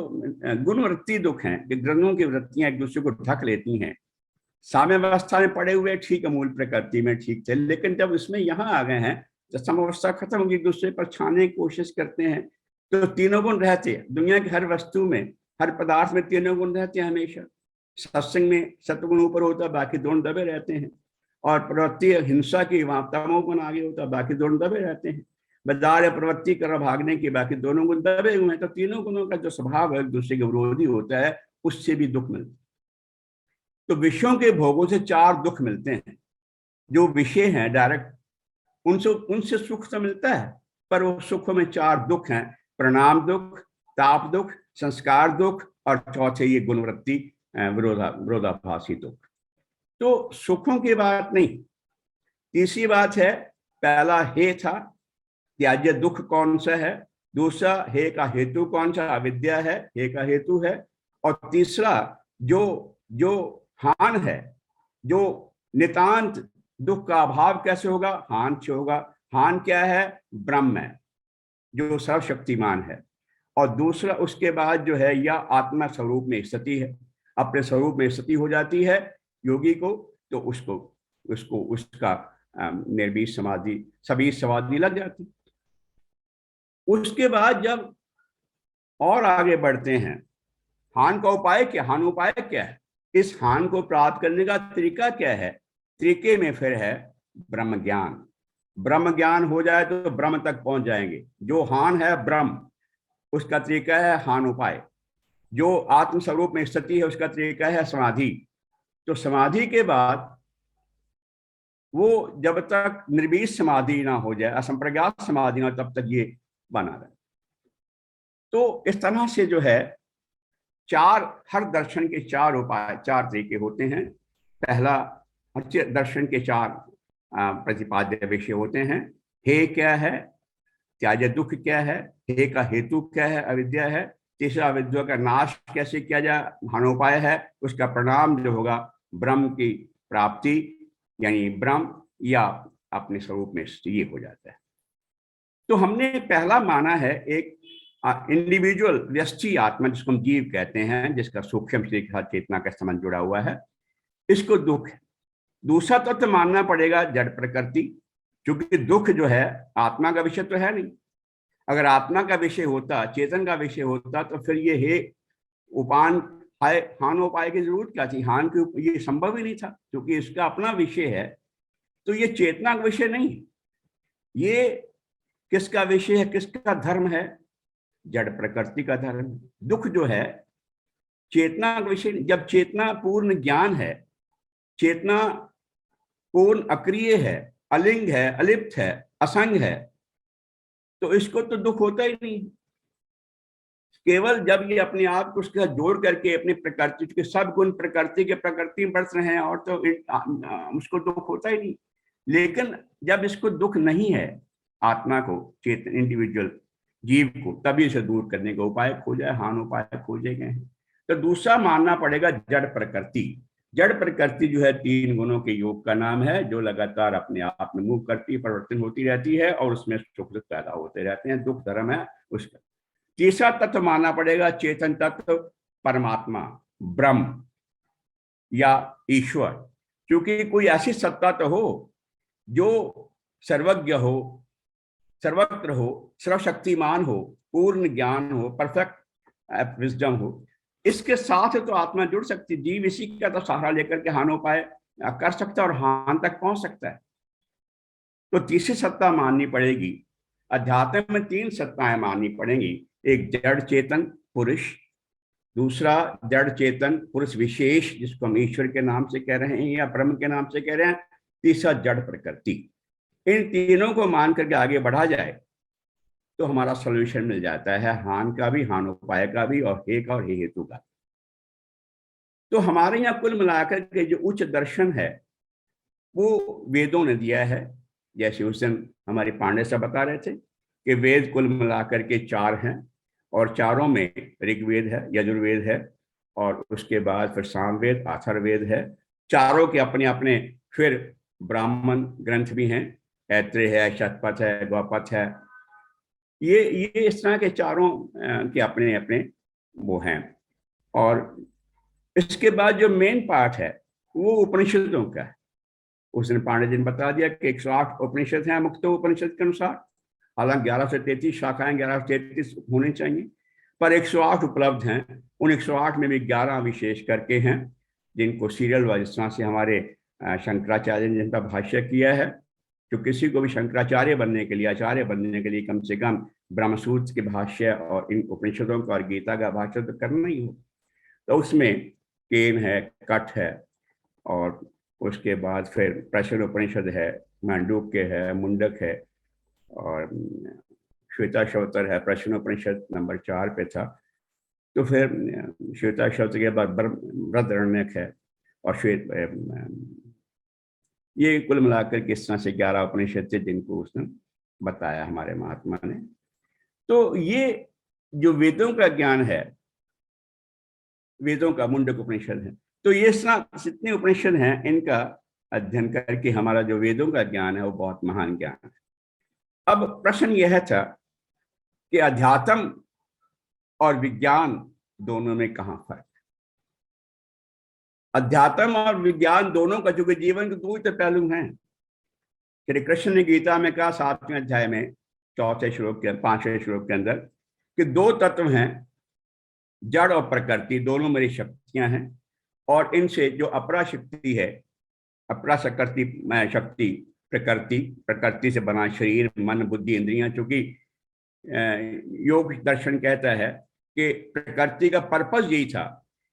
गुण वृत्ति दुख हैं, ग्रंथों की वृत्तियां एक दूसरे को ढक लेती हैं, साम्यावस्था में पड़े हुए ठीक है, मूल प्रकृति में ठीक थे, लेकिन जब इसमें यहाँ आ गए हैं तो समावस्था खत्म होगी, एक दूसरे पर छाने की कोशिश करते हैं, तो तीनों गुण रहते हैं दुनिया की हर वस्तु में, हर पदार्थ में तीनों गुण रहते हैं हमेशा। सत्संग में सत्वगुण ऊपर होता है, बाकी दोनों दबे रहते हैं, और प्रवृत्ति हिंसा की वहां तमोगुण आगे होता है, बाकी दोनों दबे रहते हैं। बाजार या प्रवृत्ति कर भागने की, बाकी दोनों गुण दबे हुए हैं। तो तीनों गुणों का जो स्वभाव है एक दूसरे के विरोधी होता है, उससे भी दुख मिलता है। तो विषयों के भोगों से चार दुख मिलते हैं। जो विषय हैं डायरेक्ट, उनसे उनसे सुख तो मिलता है, पर वो सुखों में चार दुख हैं: प्रणाम दुख, ताप दुख, संस्कार दुख, और चौथे ये गुणवृत्ति विरोधाभासी दुख। तो सुखों की बात नहीं। तीसरी बात है, पहला हे था, त्याज्य दुख कौन सा है, दूसरा हे का हेतु कौन सा, अविद्या है, हे का हेतु है, और तीसरा जो जो हान है, जो नितांत दुख का अभाव कैसे होगा, हान से होगा। हान क्या है, ब्रह्म है जो सर्वशक्तिमान है। और दूसरा उसके बाद जो है, या आत्मा स्वरूप में स्थिति है, अपने स्वरूप में स्थिति हो जाती है योगी को, तो उसको उसको उसका निर्वीर समाधि, सभी समाधि लग जाती। उसके बाद जब और आगे बढ़ते हैं, हान का उपाय क्या, हान उपाय क्या है, इस हान को प्राप्त करने का तरीका क्या है, तरीके में फिर है ब्रह्म ज्ञान। ब्रह्म ज्ञान हो जाए तो ब्रह्म तक पहुंच जाएंगे। जो हान है ब्रह्म, उसका तरीका है हान उपाय। जो आत्म स्वरूप में स्थिति है, उसका तरीका है समाधि। तो समाधि के बाद वो जब तक निर्वीर समाधि ना हो जाए, असंप्रज्ञात समाधि ना, तब तक ये बना रहे। तो इस तरह से जो है चार, हर दर्शन के चार उपाय, चार तरीके होते हैं। पहला, हर दर्शन के चार प्रतिपाद्य विषय होते हैं। हे क्या है, त्याज्य दुख क्या है, हे का हेतु क्या है, अविद्या है। तीसरा, अविद्या का नाश कैसे किया जाए, हानोपाय है। उसका परिणाम जो होगा ब्रह्म की प्राप्ति, यानी ब्रह्म या अपने स्वरूप में ये हो जाता है। तो हमने पहला माना है एक इंडिविजुअल व्यष्टि आत्मा, जिसको हम जीव कहते हैं, जिसका सूक्ष्म शरीर के साथ चेतना का संबंध जुड़ा हुआ है, इसको दुख है। दूसरा तत्व तो मानना पड़ेगा जड़ प्रकृति, क्योंकि दुख जो है आत्मा का विषय तो है नहीं। अगर आत्मा का विषय होता, चेतन का विषय होता, तो फिर ये हे उपान हान उपाय की जरूरत क्या थी, हान की ये संभव ही नहीं था, क्योंकि इसका अपना विषय है। तो ये चेतना का विषय नहीं, ये किसका विषय है, किसका धर्म है, जड़ प्रकृति का धर्म। दुख जो है चेतना का विषय। जब चेतना पूर्ण ज्ञान है, चेतना पूर्ण अक्रिय है, अलिंग है, अलिप्त है, असंग है, तो इसको तो दुख होता ही नहीं। केवल जब ये अपने आप को उसके साथ जोड़ करके अपनी प्रकृति के सब गुण प्रकृति के प्रकृति में बरत रहे हैं, और तो उसको दुख होता ही नहीं। लेकिन जब इसको दुख नहीं है, आत्मा को, चेतन इंडिविजुअल जीव को, तभी इसे दूर करने का उपाय खोजा, हान उपाय खोजे गए हैं। तो दूसरा मानना पड़ेगा जड़ प्रकृति। जड़ प्रकृति जो है तीन गुणों के योग का नाम है, जो लगातार अपने आप में मूव करती, परिवर्तन होती रहती है, और उसमें सुख दुख पैदा होते रहते हैं। दुख धर्म है उसका। तीसरा तत्व मानना पड़ेगा चेतन तत्व, परमात्मा, ब्रह्म या ईश्वर, क्योंकि कोई ऐसी सत्ता तो हो जो सर्वज्ञ हो, सर्वत्र हो, सर्वशक्तिमान हो, पूर्ण ज्ञान हो, परफेक्ट विजडम हो। इसके साथ तो आत्मा जुड़ सकती। जीव इसी का तो सहारा लेकर के हानोपाय कर सकता है और हान तक पहुंच सकता है। तो तीसरी सत्ता माननी पड़ेगी। अध्यात्म में तीन सत्ताएं माननी पड़ेंगी। एक जड़ चेतन पुरुष, दूसरा जड़ चेतन पुरुष विशेष, जिसको हम ईश्वर के नाम से कह रहे हैं या ब्रह्म के नाम से कह रहे हैं, तीसरा जड़ प्रकृति। इन तीनों को मान करके आगे बढ़ा जाए तो हमारा सॉल्यूशन मिल जाता है, हान का भी, हान उपाय का भी, और हे का और हे हेतु का। तो हमारे यहाँ कुल मिलाकर के जो उच्च दर्शन है, वो वेदों ने दिया है। जैसे उस दिन हमारे पांडे साहब बता रहे थे कि वेद कुल मिलाकर के 4 हैं, और चारों में ऋग्वेद है, यजुर्वेद है, और उसके बाद फिर सामवेद, अथर्ववेद है। चारों के अपने अपने फिर ब्राह्मण ग्रंथ भी हैं, ऐत्रेय है, शतपथ है, गौपथ है। ये इस तरह के चारों के अपने अपने वो हैं। और इसके बाद जो मेन पार्ट है वो उपनिषदों का है। उस दिन पांडे जी ने बता दिया कि 108 उपनिषद हैं मुक्त उपनिषद के अनुसार। हालांकि 11 से 33 शाखाएं, 11 से 33 होनी चाहिए, पर 108 उपलब्ध हैं। उन 108 में भी 11 विशेष करके हैं जिनको सीरियल वाइज, जिस तरह से हमारे शंकराचार्य ने जिनका भाष्य किया है। तो किसी को भी शंकराचार्य बनने के लिए, आचार्य बनने के लिए कम से कम ब्रह्मसूत्र के भाष्य और इन उपनिषदों का और गीता का भाष्य तो करना ही हो। तो उसमें केन है, कठ है, और उसके बाद फिर प्रश्न उपनिषद है, मांडूक्य है, मुंडक है, और श्वेता शौतर है। प्रश्न उपनिषद नंबर 4 पे था। तो फिर श्वेता शौतर के बाद बृहदारण्यक है, और श्वेत, ये कुल मिलाकर किस तरह से 11 उपनिषद थे जिनको उसने बताया हमारे महात्मा ने। तो ये जो वेदों का ज्ञान है, वेदों का मुंडक उपनिषद है। तो ये जितने उपनिषद हैं इनका अध्ययन करके हमारा जो वेदों का ज्ञान है वो बहुत महान ज्ञान है। अब प्रश्न यह था कि अध्यात्म और विज्ञान दोनों में कहां फर्क है। अध्यात्म और विज्ञान दोनों का, चूंकि जीवन के 2 ही तो पहलू हैं। श्री कृष्ण ने गीता में कहा 7वें अध्याय में 4वें श्लोक के 5वें श्लोक के अंदर कि 2 तत्व हैं, जड़ और प्रकृति, दोनों मेरी शक्तियां हैं, और इनसे जो अपरा शक्ति है, अपरा शक्ति प्रकृति, प्रकृति से बना शरीर, मन, बुद्धि, इंद्रियां। चूंकि योग दर्शन कहता है कि प्रकृति का पर्पस यही था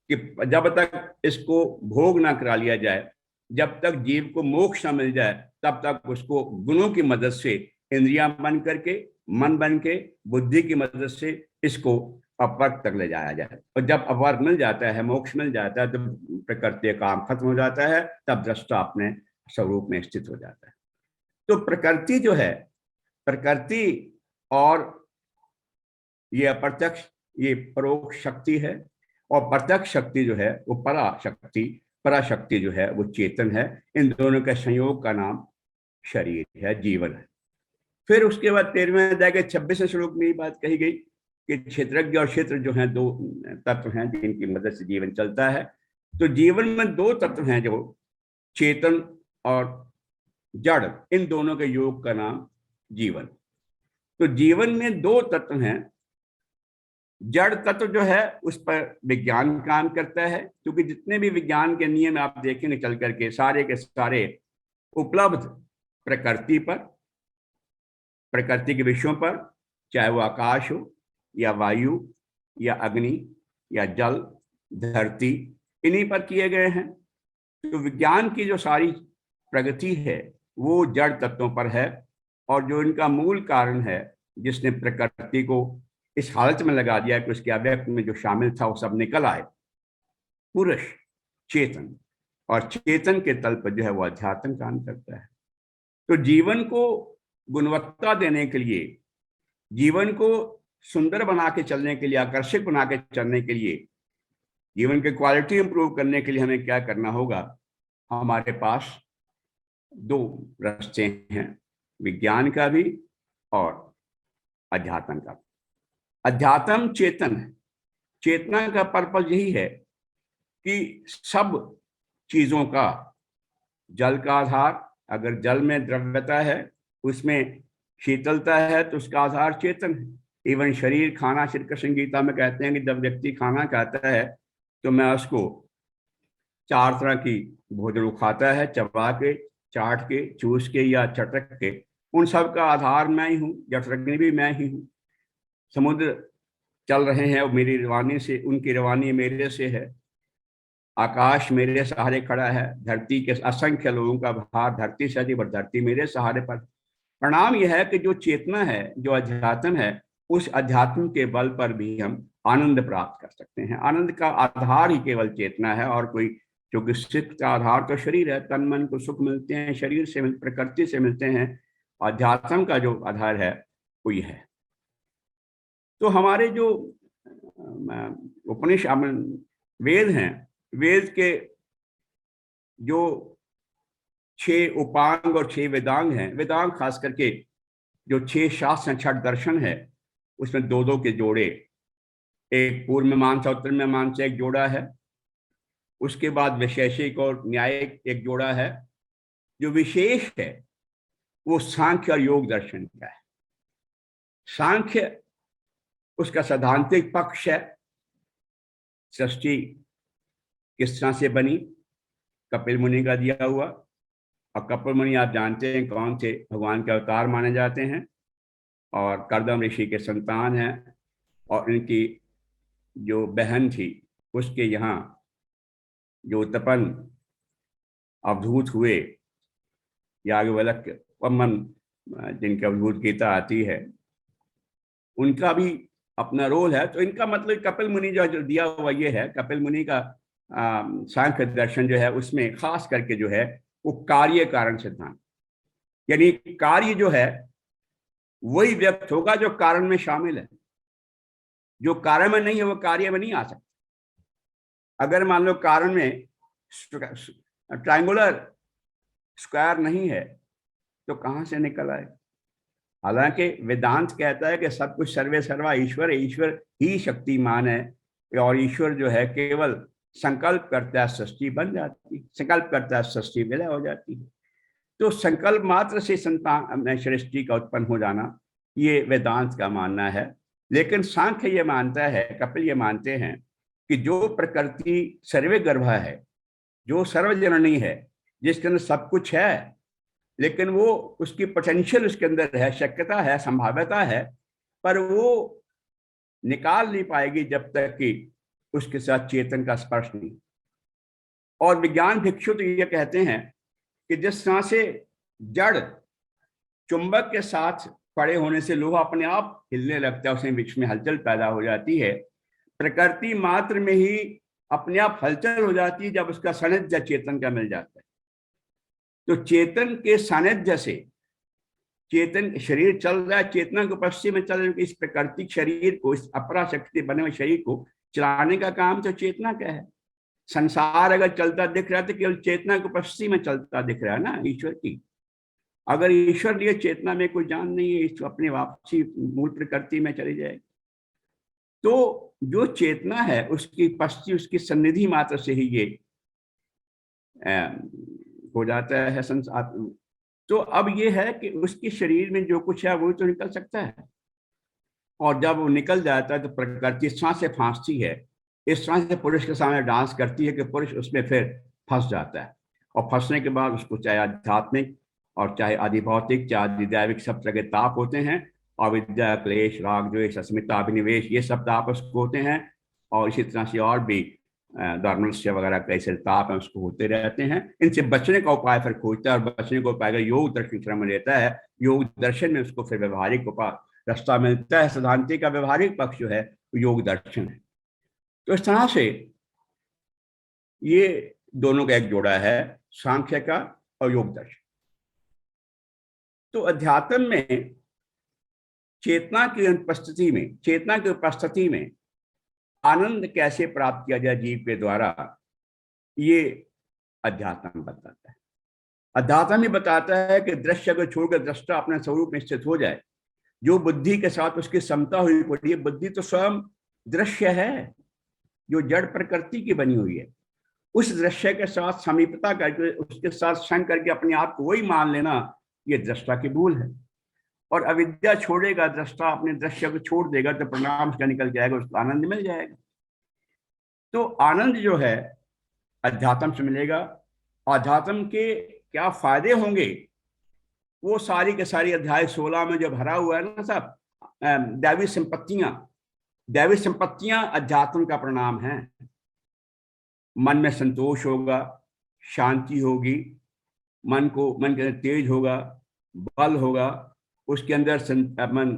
कि जब तक इसको भोग ना करा लिया जाए, जब तक जीव को मोक्ष ना मिल जाए, तब तक उसको गुणों की मदद से, इंद्रियां बन करके, मन बन के, बुद्धि की मदद से इसको अपवर्ग तक ले जाया जाए। और जब अपवर्ग मिल जाता है, मोक्ष मिल जाता है, तो प्रकृति का काम खत्म हो जाता है, तब दृष्टा अपने स्वरूप में स्थित हो जाता है। तो प्रकृति जो है, प्रकृति और ये अप्रत्यक्ष, ये परोक्ष शक्ति है, और प्रत्यक्ष शक्ति जो है वो पराशक्ति जो है वो चेतन है। इन दोनों के संयोग का नाम शरीर है, जीवन है। फिर उसके बाद 13वें अध्याय के 26वें श्लोक में ये बात कही गई कि क्षेत्रज्ञ और क्षेत्र जो हैं 2 तत्व हैं जिनकी मदद से जीवन चलता है। तो जीवन में 2 तत्व हैं, जो चेतन और जड़, इन दोनों के योग का नाम जीवन। तो जीवन में 2 तत्व हैं। जड़ तत्व जो है उस पर विज्ञान काम करता है, क्योंकि जितने भी विज्ञान के नियम आप देखेंगे चल करके, सारे के सारे उपलब्ध प्रकृति पर, प्रकृति के विषयों पर, चाहे वो आकाश हो या वायु या अग्नि या जल, धरती, इन्हीं पर किए गए हैं। तो विज्ञान की जो सारी प्रगति है वो जड़ तत्वों पर है, और जो इनका मूल कारण है, जिसने प्रकृति को इस हालत में लगा दिया कि उसके अव्यक्त में जो शामिल था वो सब निकल आए, पुरुष, चेतन, और चेतन के तल पर जो है वो अध्यात्म काम करता है। तो जीवन को गुणवत्ता देने के लिए, जीवन को सुंदर बना के चलने के लिए, आकर्षक बना के चलने के लिए, जीवन की क्वालिटी इंप्रूव करने के लिए हमें क्या करना होगा? हमारे पास 2 रास्ते हैं, विज्ञान का भी और अध्यात्म का। अध्यात्म चेतन है। चेतना का पर्पस यही है कि सब चीजों का, जल का आधार, अगर जल में द्रव्यता है, उसमें शीतलता है, तो उसका आधार चेतन है। इवन शरीर, खाना, श्री कृष्ण गीता में कहते हैं कि जब व्यक्ति खाना खाता है तो मैं उसको 4 तरह की भोजन खाता है, चबा के, चाट के, चूस के या चटक के। उन सब का आधार मैं ही हूँ, जठराग्नि भी मैं ही हूँ। समुद्र चल रहे हैं मेरी रवानी से, उनकी रवानी मेरे से है। आकाश मेरे सहारे खड़ा है, धरती के असंख्य लोगों का भार धरती से अधिक, धरती मेरे सहारे पर। परिणाम यह है कि जो चेतना है, जो अध्यात्म है, उस अध्यात्म के बल पर भी हम आनंद प्राप्त कर सकते हैं। आनंद का आधार ही केवल चेतना है और कोई क्योंकि सुख का आधार तो शरीर है, तन मन को सुख मिलते हैं शरीर से, प्रकृति से मिलते हैं। अध्यात्म का जो आधार है वो ये है। तो हमारे जो उपनिषद वेद हैं, वेद के जो 6 उपांग और 6 वेदांग हैं, वेदांग खास करके जो 6 शास्त्र हैं, 6 दर्शन है, उसमें 2-2 के जोड़े, एक पूर्व मीमांसा उत्तर मीमांसा एक जोड़ा है, उसके बाद वैशेषिक और न्यायिक एक जोड़ा है। जो विशेष है वो सांख्य और योग दर्शन का है। सांख्य उसका सैद्धांतिक पक्ष है, सृष्टि किस तरह से बनी, कपिल मुनि का दिया हुआ। और कपिल मुनि आप जानते हैं कौन से भगवान के अवतार माने जाते हैं, और कर्दम ऋषि के संतान हैं, और इनकी जो बहन थी उसके यहाँ जो तपन अवधूत हुए, याज्ञवल्क्य पवन जिनकी अवधूत गीता आती है, उनका भी अपना रोल है। तो इनका मतलब कपिल मुनि जो दिया हुआ ये है, कपिल मुनि का सांख्य दर्शन जो है उसमें खास करके जो है वो कार्य कारण सिद्धांत, यानी कार्य जो है वही व्यक्त होगा जो कारण में शामिल है। जो कारण में नहीं है वो कार्य में नहीं आ सकता। अगर मान लो कारण में ट्रायंगुलर स्क्वायर नहीं है तो कहां से निकल आए। हालांकि वेदांत कहता है कि सब कुछ सर्वे सर्वा ईश्वर है, ईश्वर ही शक्तिमान है, और ईश्वर जो है केवल संकल्प करता है सृष्टि बन जाती है, संकल्प करता है सृष्टि विलय हो जाती है। तो संकल्प मात्र से संतान सृष्टि का उत्पन्न हो जाना ये वेदांत का मानना है। लेकिन सांख्य ये मानता है, कपिल ये मानते हैं कि जो प्रकृति सर्वे गर्भा है, जो सर्वजननी है, जिसके अंदर सब कुछ है, लेकिन वो उसकी पोटेंशियल उसके अंदर है, शक्यता है, संभाव्यता है, पर वो निकाल नहीं पाएगी जब तक कि उसके साथ चेतन का स्पर्श नहीं। और विज्ञान भिक्षु तो ये कहते हैं कि जिस तरह से जड़ चुंबक के साथ पड़े होने से लोहा अपने आप हिलने लगता है, उसमें बीच में हलचल पैदा हो जाती है, प्रकृति मात्र में ही अपने आप हलचल हो जाती है जब उसका सानिध्य चेतन का मिल जाता है। तो चेतन के सानिध्य से चेतन शरीर चल रहा है, चेतना के उपस्थिति में चल रहा है। इस प्रकृति शरीर को, इस अपरा शक्ति बने हुए शरीर को चलाने का काम तो चेतना का है। संसार अगर चलता दिख रहा है तो केवल चेतना की उपस्थिति में चलता दिख रहा है ना, ईश्वर की। अगर ईश्वर लिए चेतना में कोई जान नहीं है, इसको अपनी वापसी मूल प्रकृति में चली जाएगी। तो जो चेतना है उसकी उपस्थिति, उसकी सन्निधि मात्र से ही ये हो जाता है संसार। तो अब ये है कि उसके शरीर में जो कुछ है वो तो निकल सकता है, और जब वो निकल जाता है तो प्रकृति इस तरह से फांसती है, इस तरह से पुरुष के सामने डांस करती है कि पुरुष उसमें फिर फंस जाता है। और फंसने के बाद उसको चाहे आध्यात्मिक और चाहे आदिभौतिक चाहे आदिदैविक सब तरह के ताप होते हैं, अविद्या क्लेश राग द्वेष अस्मिता अभिनिवेश ये सब ताप उसको होते हैं। और इसी तरह से और भी धर्मस्य वगैरह कैसे ताप है उसको होते रहते हैं। इनसे बचने का उपाय फिर खोजता है, और बचने का उपाय अगर योग दर्शन शरण में लेता है, योग दर्शन में उसको फिर व्यवहारिक उपाय रास्ता मिलता है। सिद्धांति का व्यवहारिक पक्ष जो है वो योग दर्शन है। तो इस तरह से ये दोनों का एक जोड़ा है, सांख्य का और योग दर्शन। तो अध्यात्म में चेतना की उपस्थिति में, चेतना की उपस्थिति में आनंद कैसे प्राप्त किया जाए जीव के द्वारा, ये अध्यात्म बताता है। अध्यात्म ही बताता है कि दृश्य को छोड़कर दृष्टा अपने स्वरूप में स्थित हो जाए। जो बुद्धि के साथ उसकी समता हुई पड़ी है, बुद्धि तो स्वयं दृश्य है जो जड़ प्रकृति की बनी हुई है, उस दृश्य के साथ समीपता करके उसके साथ संग करके अपने आप को वही मान लेना, ये दृष्टा की भूल है। और अविद्या छोड़ेगा, दृष्टा अपने दृश्य को छोड़ देगा तो परिणाम उसका निकल जाएगा, उसको आनंद मिल जाएगा। तो आनंद जो है अध्यात्म से मिलेगा। अध्यात्म के क्या फायदे होंगे वो सारी के सारी अध्याय 16 में जो भरा हुआ है ना सब, दैवी संपत्तियां, दैवी संपत्तियां अध्यात्म का परिणाम है। मन में संतोष होगा, शांति होगी, मन के अंदर तेज होगा, बल होगा, उसके अंदर मन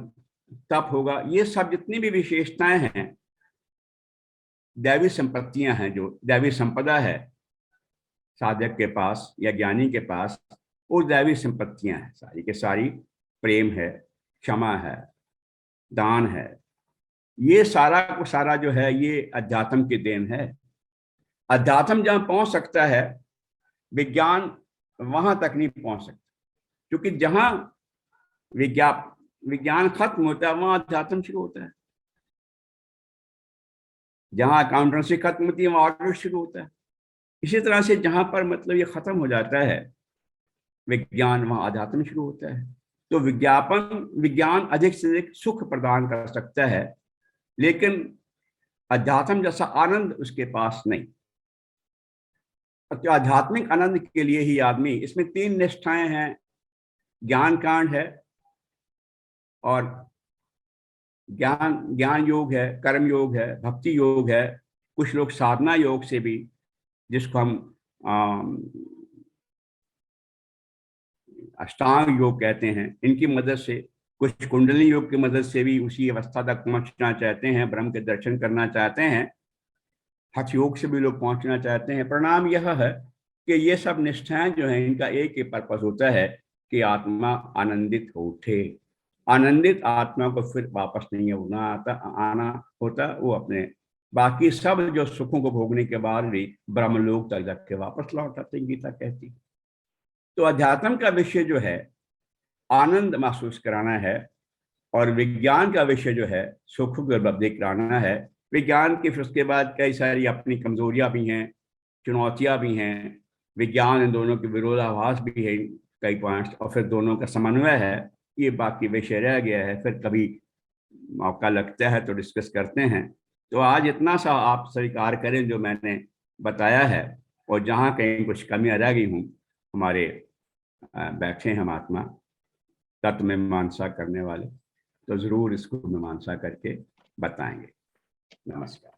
तप होगा। ये सब जितनी भी विशेषताएं हैं दैवी संपत्तियां हैं, जो दैवी संपदा है, साधक के पास या ज्ञानी के पास वो दैवी संपत्तियां हैं, सारी के सारी प्रेम है, क्षमा है, दान है। ये सारा को सारा जो है ये अध्यात्म की देन है। अध्यात्म जहां पहुंच सकता है, विज्ञान वहां तक नहीं पहुंच सकता, क्योंकि जहां विज्ञान खत्म होता है वहां अध्यात्म शुरू होता है। जहां अकाउंटेंसी खत्म होती है वहां ऑडिट शुरू होता है। इसी तरह से जहां पर मतलब ये खत्म हो जाता है विज्ञान, वहां अध्यात्म शुरू होता है। तो विज्ञान अधिक से अधिक सुख प्रदान कर सकता है, लेकिन अध्यात्म जैसा आनंद उसके पास नहीं। तो आध्यात्मिक आनंद के लिए ही आदमी, इसमें 3 निष्ठाएं हैं, ज्ञान कांड है और ज्ञान योग है, कर्म योग है, भक्ति योग है, कुछ लोग साधना योग से भी, जिसको हम अष्टांग योग कहते हैं, इनकी मदद से, कुछ कुंडली योग की मदद से भी उसी अवस्था तक पहुंचना चाहते हैं, ब्रह्म के दर्शन करना चाहते हैं। हठ योग से भी लोग पहुंचना चाहते हैं। परिणाम यह है कि ये सब निष्ठाएं जो हैं, इनका एक ही पर्पस होता है कि आत्मा आनंदित हो उठे। आनंदित आत्मा को फिर वापस नहीं आना होता, वो अपने बाकी सब जो सुखों को भोगने के बाद भी ब्रह्मलोक तक जाके वापस लौट आते, गीता कहती। तो अध्यात्म का विषय जो है आनंद महसूस कराना है, और विज्ञान का विषय जो है सुख को उपलब्धि कराना है। विज्ञान की फिर उसके बाद कई सारी अपनी कमजोरियां भी हैं, चुनौतियां भी हैं। विज्ञान इन दोनों के विरोधाभास भी है कई पॉइंट्स, और फिर दोनों का समन्वय है, ये बाकी विषय रह गया है। फिर कभी मौका लगता है तो डिस्कस करते हैं। तो आज इतना सा आप स्वीकार करें जो मैंने बताया है, और जहाँ कहीं कुछ कमियां रह गई हूँ, हमारे बैठे हैं महात्मा तत्व मीमांसा करने वाले, तो जरूर इसको मीमांसा करके बताएंगे। नमस्कार।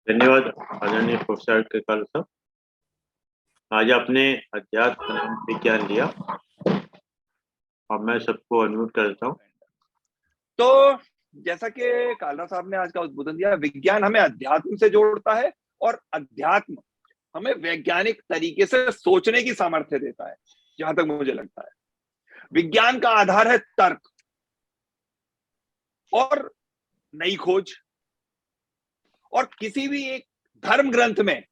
धन्यवाद आदरणीय प्रोफेसर कृपाल साहब। आज आपने अध्यात्म विज्ञान लिया, और मैं सबको अनम्यूट कर देता हूँ। तो जैसा कि कालरा साहब ने आज का उद्बोधन दिया, विज्ञान हमें अध्यात्म से जोड़ता है और अध्यात्म हमें वैज्ञानिक तरीके से सोचने की सामर्थ्य देता है। जहां तक मुझे लगता है विज्ञान का आधार है तर्क और नई खोज, और किसी भी एक धर्म ग्रंथ में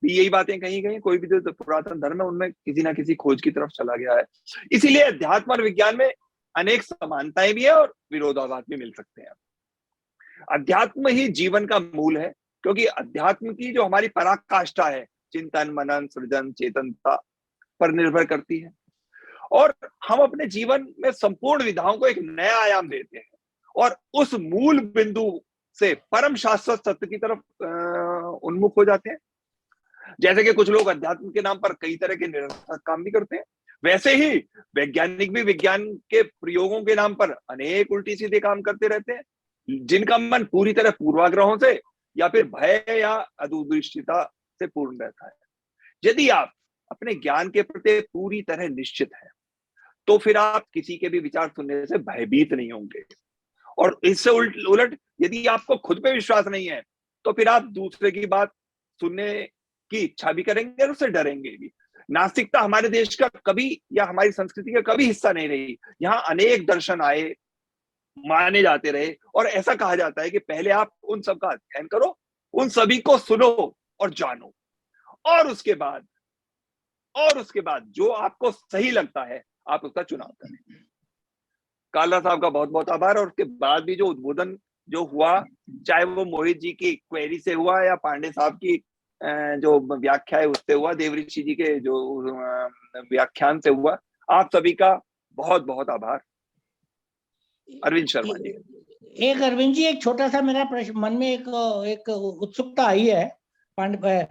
भी यही बातें कही गई। कोई भी जो पुरातन धर्म है उनमें किसी ना किसी खोज की तरफ चला गया है। इसीलिए अध्यात्म और विज्ञान में अनेक समानताएं भी है और विरोधाभास भी मिल सकते हैं। अध्यात्म ही जीवन का मूल है, क्योंकि अध्यात्म की जो हमारी पराकाष्ठा है, चिंतन, मनन, सृजन, चेतनता पर निर्भर करती है, और हम अपने जीवन में संपूर्ण विधाओं को एक नया आयाम देते हैं, और उस मूल बिंदु से परम शाश्वत सत्य की तरफ उन्मुख हो जाते हैं। जैसे कि कुछ लोग अध्यात्म के नाम पर कई तरह के निरर्थक काम भी करते हैं, वैसे ही वैज्ञानिक भी विज्ञान के प्रयोगों के नाम पर अनेक उल्टी सीधे काम करते रहते हैं, जिनका मन पूरी तरह पूर्वाग्रहों से या फिर भय या अदूरदृष्टिता से पूर्ण रहता है। यदि आप अपने ज्ञान के प्रति पूरी तरह निश्चित हैं, तो फिर आप किसी के भी विचार सुनने से भयभीत नहीं होंगे, और इससे उलट यदि आपको खुद पे विश्वास नहीं है, तो फिर आप दूसरे की बात सुनने की इच्छा भी करेंगे और उससे डरेंगे भी। नास्तिकता हमारे देश का कभी या हमारी संस्कृति का कभी हिस्सा नहीं रही। यहाँ अनेक दर्शन आए, माने जाते रहे, और ऐसा कहा जाता है कि पहले आप उन सब का अध्ययन करो, उन सभी को सुनो और जानो, और उसके बाद जो आपको सही लगता है आप उसका चुनाव करें। कालरा साहब का बहुत बहुत आभार। और उसके बाद भी जो उद्बोधन जो हुआ, चाहे वो मोहित जी की क्वेरी से हुआ या पांडे साहब की जो व्याख्या है उससे हुआ, देवऋषि जी के जो व्याख्यान से हुआ, आप सभी का बहुत बहुत आभार। अरविंद शर्मा जी। एक अरविंद जी, एक छोटा सा मेरा प्रश्न मन में एक उत्सुकता आई है। पांडे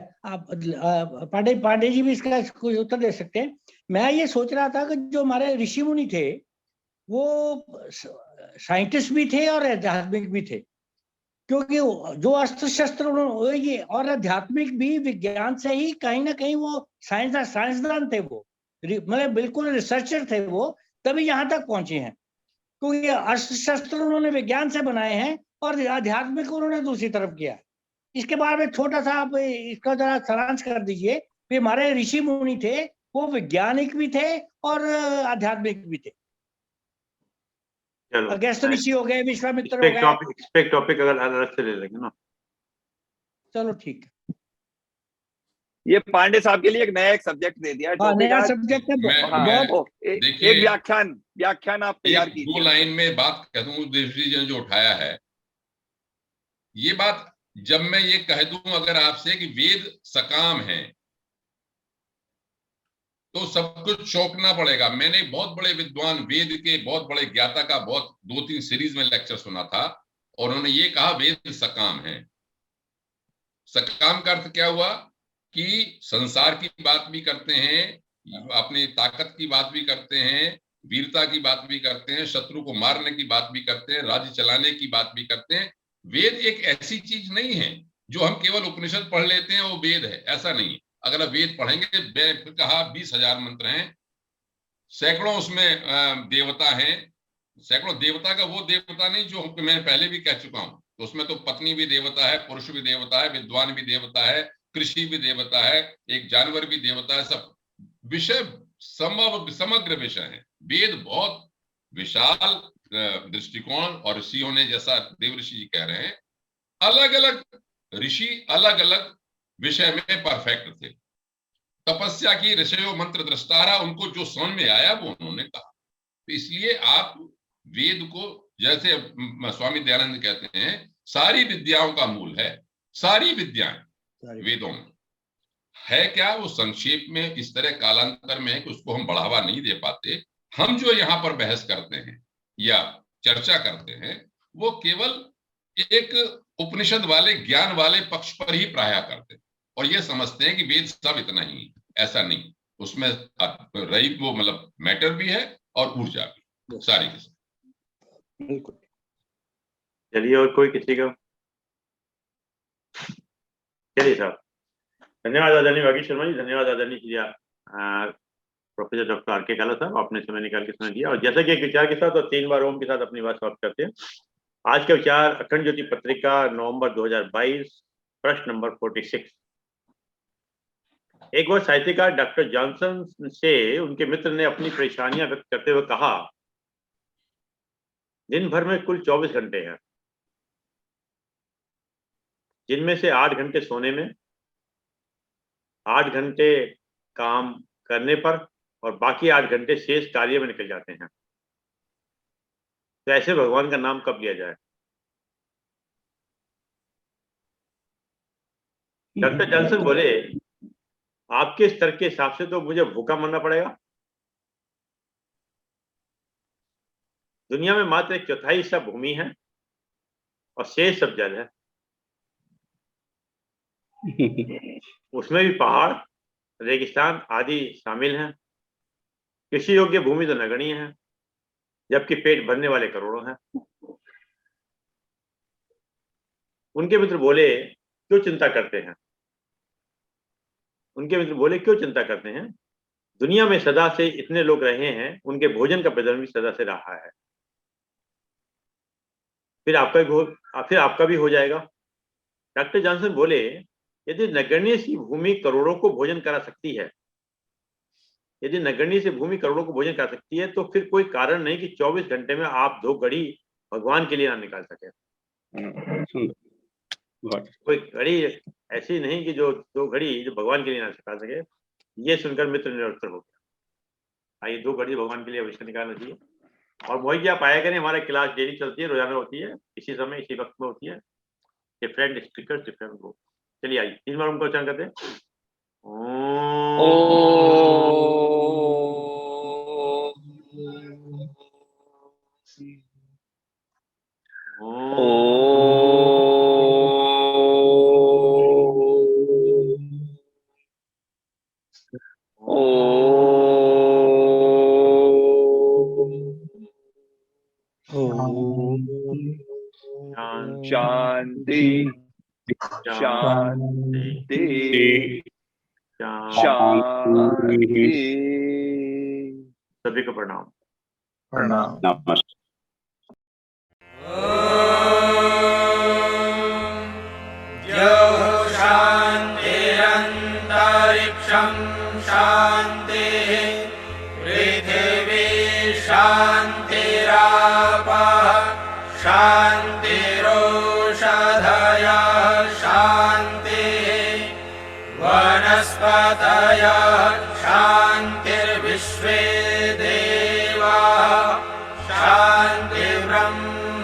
जी भी इसका कोई उत्तर दे सकते हैं। मैं ये सोच रहा था कि जो हमारे ऋषि मुनि थे वो साइंटिस्ट भी थे और आध्यात्मिक भी थे, क्योंकि जो अस्त्र शस्त्र ये और आध्यात्मिक भी विज्ञान से ही कहीं ना कहीं वो साइंसदान थे, वो मतलब बिल्कुल रिसर्चर थे वो, तभी यहाँ तक पहुंचे हैं। क्योंकि अस्त्र शस्त्र उन्होंने विज्ञान से बनाए हैं और आध्यात्मिक उन्होंने दूसरी तरफ किया। इसके बारे में छोटा सा आप इसका जरा सारांश कर दीजिए। कि हमारे ऋषि मुनि थे वो वैज्ञानिक भी थे और आध्यात्मिक भी थे। चलो अगस्त्य ऋषि हो गए, विश्वामित्र हो गए। इस पे टॉपिक अगर अलग से ले लेंगे ना। चलो ठीक है, ये पांडे साहब के लिए एक नया सब्जेक्ट दे दिया है। हाँ टॉपिक नया आज सब्जेक्ट है। मैं बहुत देखिए, एक व्याख्यान आप तैयार एक कीजिए। 2 लाइन में बात कह दूं, देवश्री जी ने जो उठाया है ये बात, जब मैं ये कह दूं अगर आपसे कि वेद सकाम है तो सब कुछ चौंकना पड़ेगा। मैंने बहुत बड़े विद्वान, वेद के बहुत बड़े ज्ञाता का बहुत 2-3 सीरीज में लेक्चर सुना था और उन्होंने ये कहा वेद सकाम है। सकाम का अर्थ क्या हुआ कि संसार की बात भी करते हैं, अपनी ताकत की बात भी करते हैं, वीरता की बात भी करते हैं, शत्रु को मारने की बात भी करते हैं, राज्य चलाने की बात भी करते हैं। वेद एक ऐसी चीज नहीं है जो हम केवल उपनिषद पढ़ लेते हैं वो वेद है, ऐसा नहीं है। अगर आप वेद पढ़ेंगे, फिर कहा 20,000 मंत्र हैं, सैकड़ों उसमें देवता हैं। सैकड़ों देवता का वो देवता नहीं जो मैं पहले भी कह चुका हूं, तो उसमें तो पत्नी भी देवता है, पुरुष भी देवता है, विद्वान भी देवता है, कृषि भी देवता है, एक जानवर भी देवता है। सब विषय समग्र विषय है। वेद बहुत विशाल दृष्टिकोण, और ऋषियों ने, जैसा देव ऋषि जी कह रहे हैं, अलग अलग ऋषि अलग अलग विषय में परफेक्ट थे। तपस्या की ऋषियों मंत्र दृष्टारा, उनको जो समझ में आया वो उन्होंने कहा। तो इसलिए आप वेद को, जैसे स्वामी दयानंद कहते हैं, सारी विद्याओं का मूल है। सारी विद्याएं वेदों में है। क्या वो संक्षेप में इस तरह कालांतर में है कि उसको हम बढ़ावा नहीं दे पाते। हम जो यहाँ पर बहस करते हैं या चर्चा करते हैं वो केवल एक उपनिषद वाले ज्ञान वाले पक्ष पर ही प्राय करते हैं और ये समझते हैं कि वेद सब इतना ही। ऐसा नहीं, उसमें रही वो मतलब मैटर भी है और ऊर्जा भी, सारी की सारी। बिल्कुल। चलिए, और कोई किसी का? चलिए साहब, धन्यवाद आदरणीय वागीश शर्मा जी, धन्यवाद आदरणीय प्रोफेसर डॉक्टर आर.के. काला साहब, आपने समय निकाल के समय दिया। और जैसा कि एक विचार के साथ और 3 बार ओम के साथ अपनी बात समाप्त करते हैं। आज का विचार अखंड ज्योति पत्रिका नवंबर 2022, प्रश्न नंबर 46। एक बार साहित्यकार डॉक्टर जॉनसन से उनके मित्र ने अपनी परेशानियां व्यक्त करते हुए कहा, दिन भर में कुल 24 घंटे हैं, जिनमें से 8 घंटे सोने में, 8 घंटे काम करने पर और बाकी 8 घंटे शेष कार्य में निकल जाते हैं। तो ऐसे भगवान का नाम कब लिया जाए? डॉक्टर जॉनसन बोले, आपके स्तर के हिसाब से तो मुझे भूखा मरना पड़ेगा। दुनिया में मात्र 1/4 हिस्सा भूमि है और शेष सब जल है। उसमें भी पहाड़, रेगिस्तान आदि शामिल हैं। कृषि योग्य भूमि तो नगण्य है, जबकि पेट भरने वाले करोड़ों हैं। उनके मित्र बोले, क्यों चिंता करते हैं? उनके मित्र बोले, क्यों चिंता करते हैं? दुनिया में सदा से इतने लोग रहे हैं, उनके भोजन का प्रबंधन भी सदा से रहा है। फिर आपका भी हो जाएगा। डॉक्टर जॉनसन बोले, यदि नगण्य सी भूमि करोड़ों को भोजन करा सकती है, यदि नगण्य से भूमि करोड़ों को भोजन करा सकती है, तो फिर कोई कारण नहीं कि 24 घंटे में आप 2 घड़ी भगवान के लिए ना निकाल सके। कोई घड़ी ऐसी नहीं कि जो 2 घड़ी जो भगवान के लिए ना निकाल सके। ये सुनकर मित्र निरुत्तर हो गया। आइए, 2 घड़ी भगवान के लिए अवश्य निकालना चाहिए। और मोहित जी, आप आया करें, हमारे क्लास डेली चलती है, रोजाना होती है, इसी समय इसी वक्त में होती है। Different speaker different group. चलिए आइए, 3 बार उनको उच्चारण करते हैं। शांति शांति शांति। सभी को प्रणाम। नमस्ते। Yo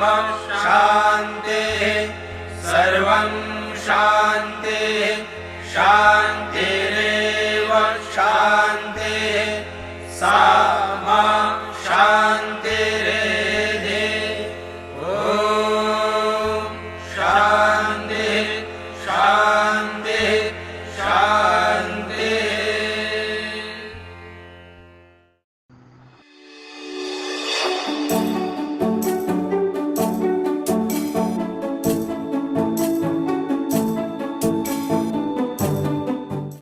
शान्तिः सर्वं शान्तिः शान्तिः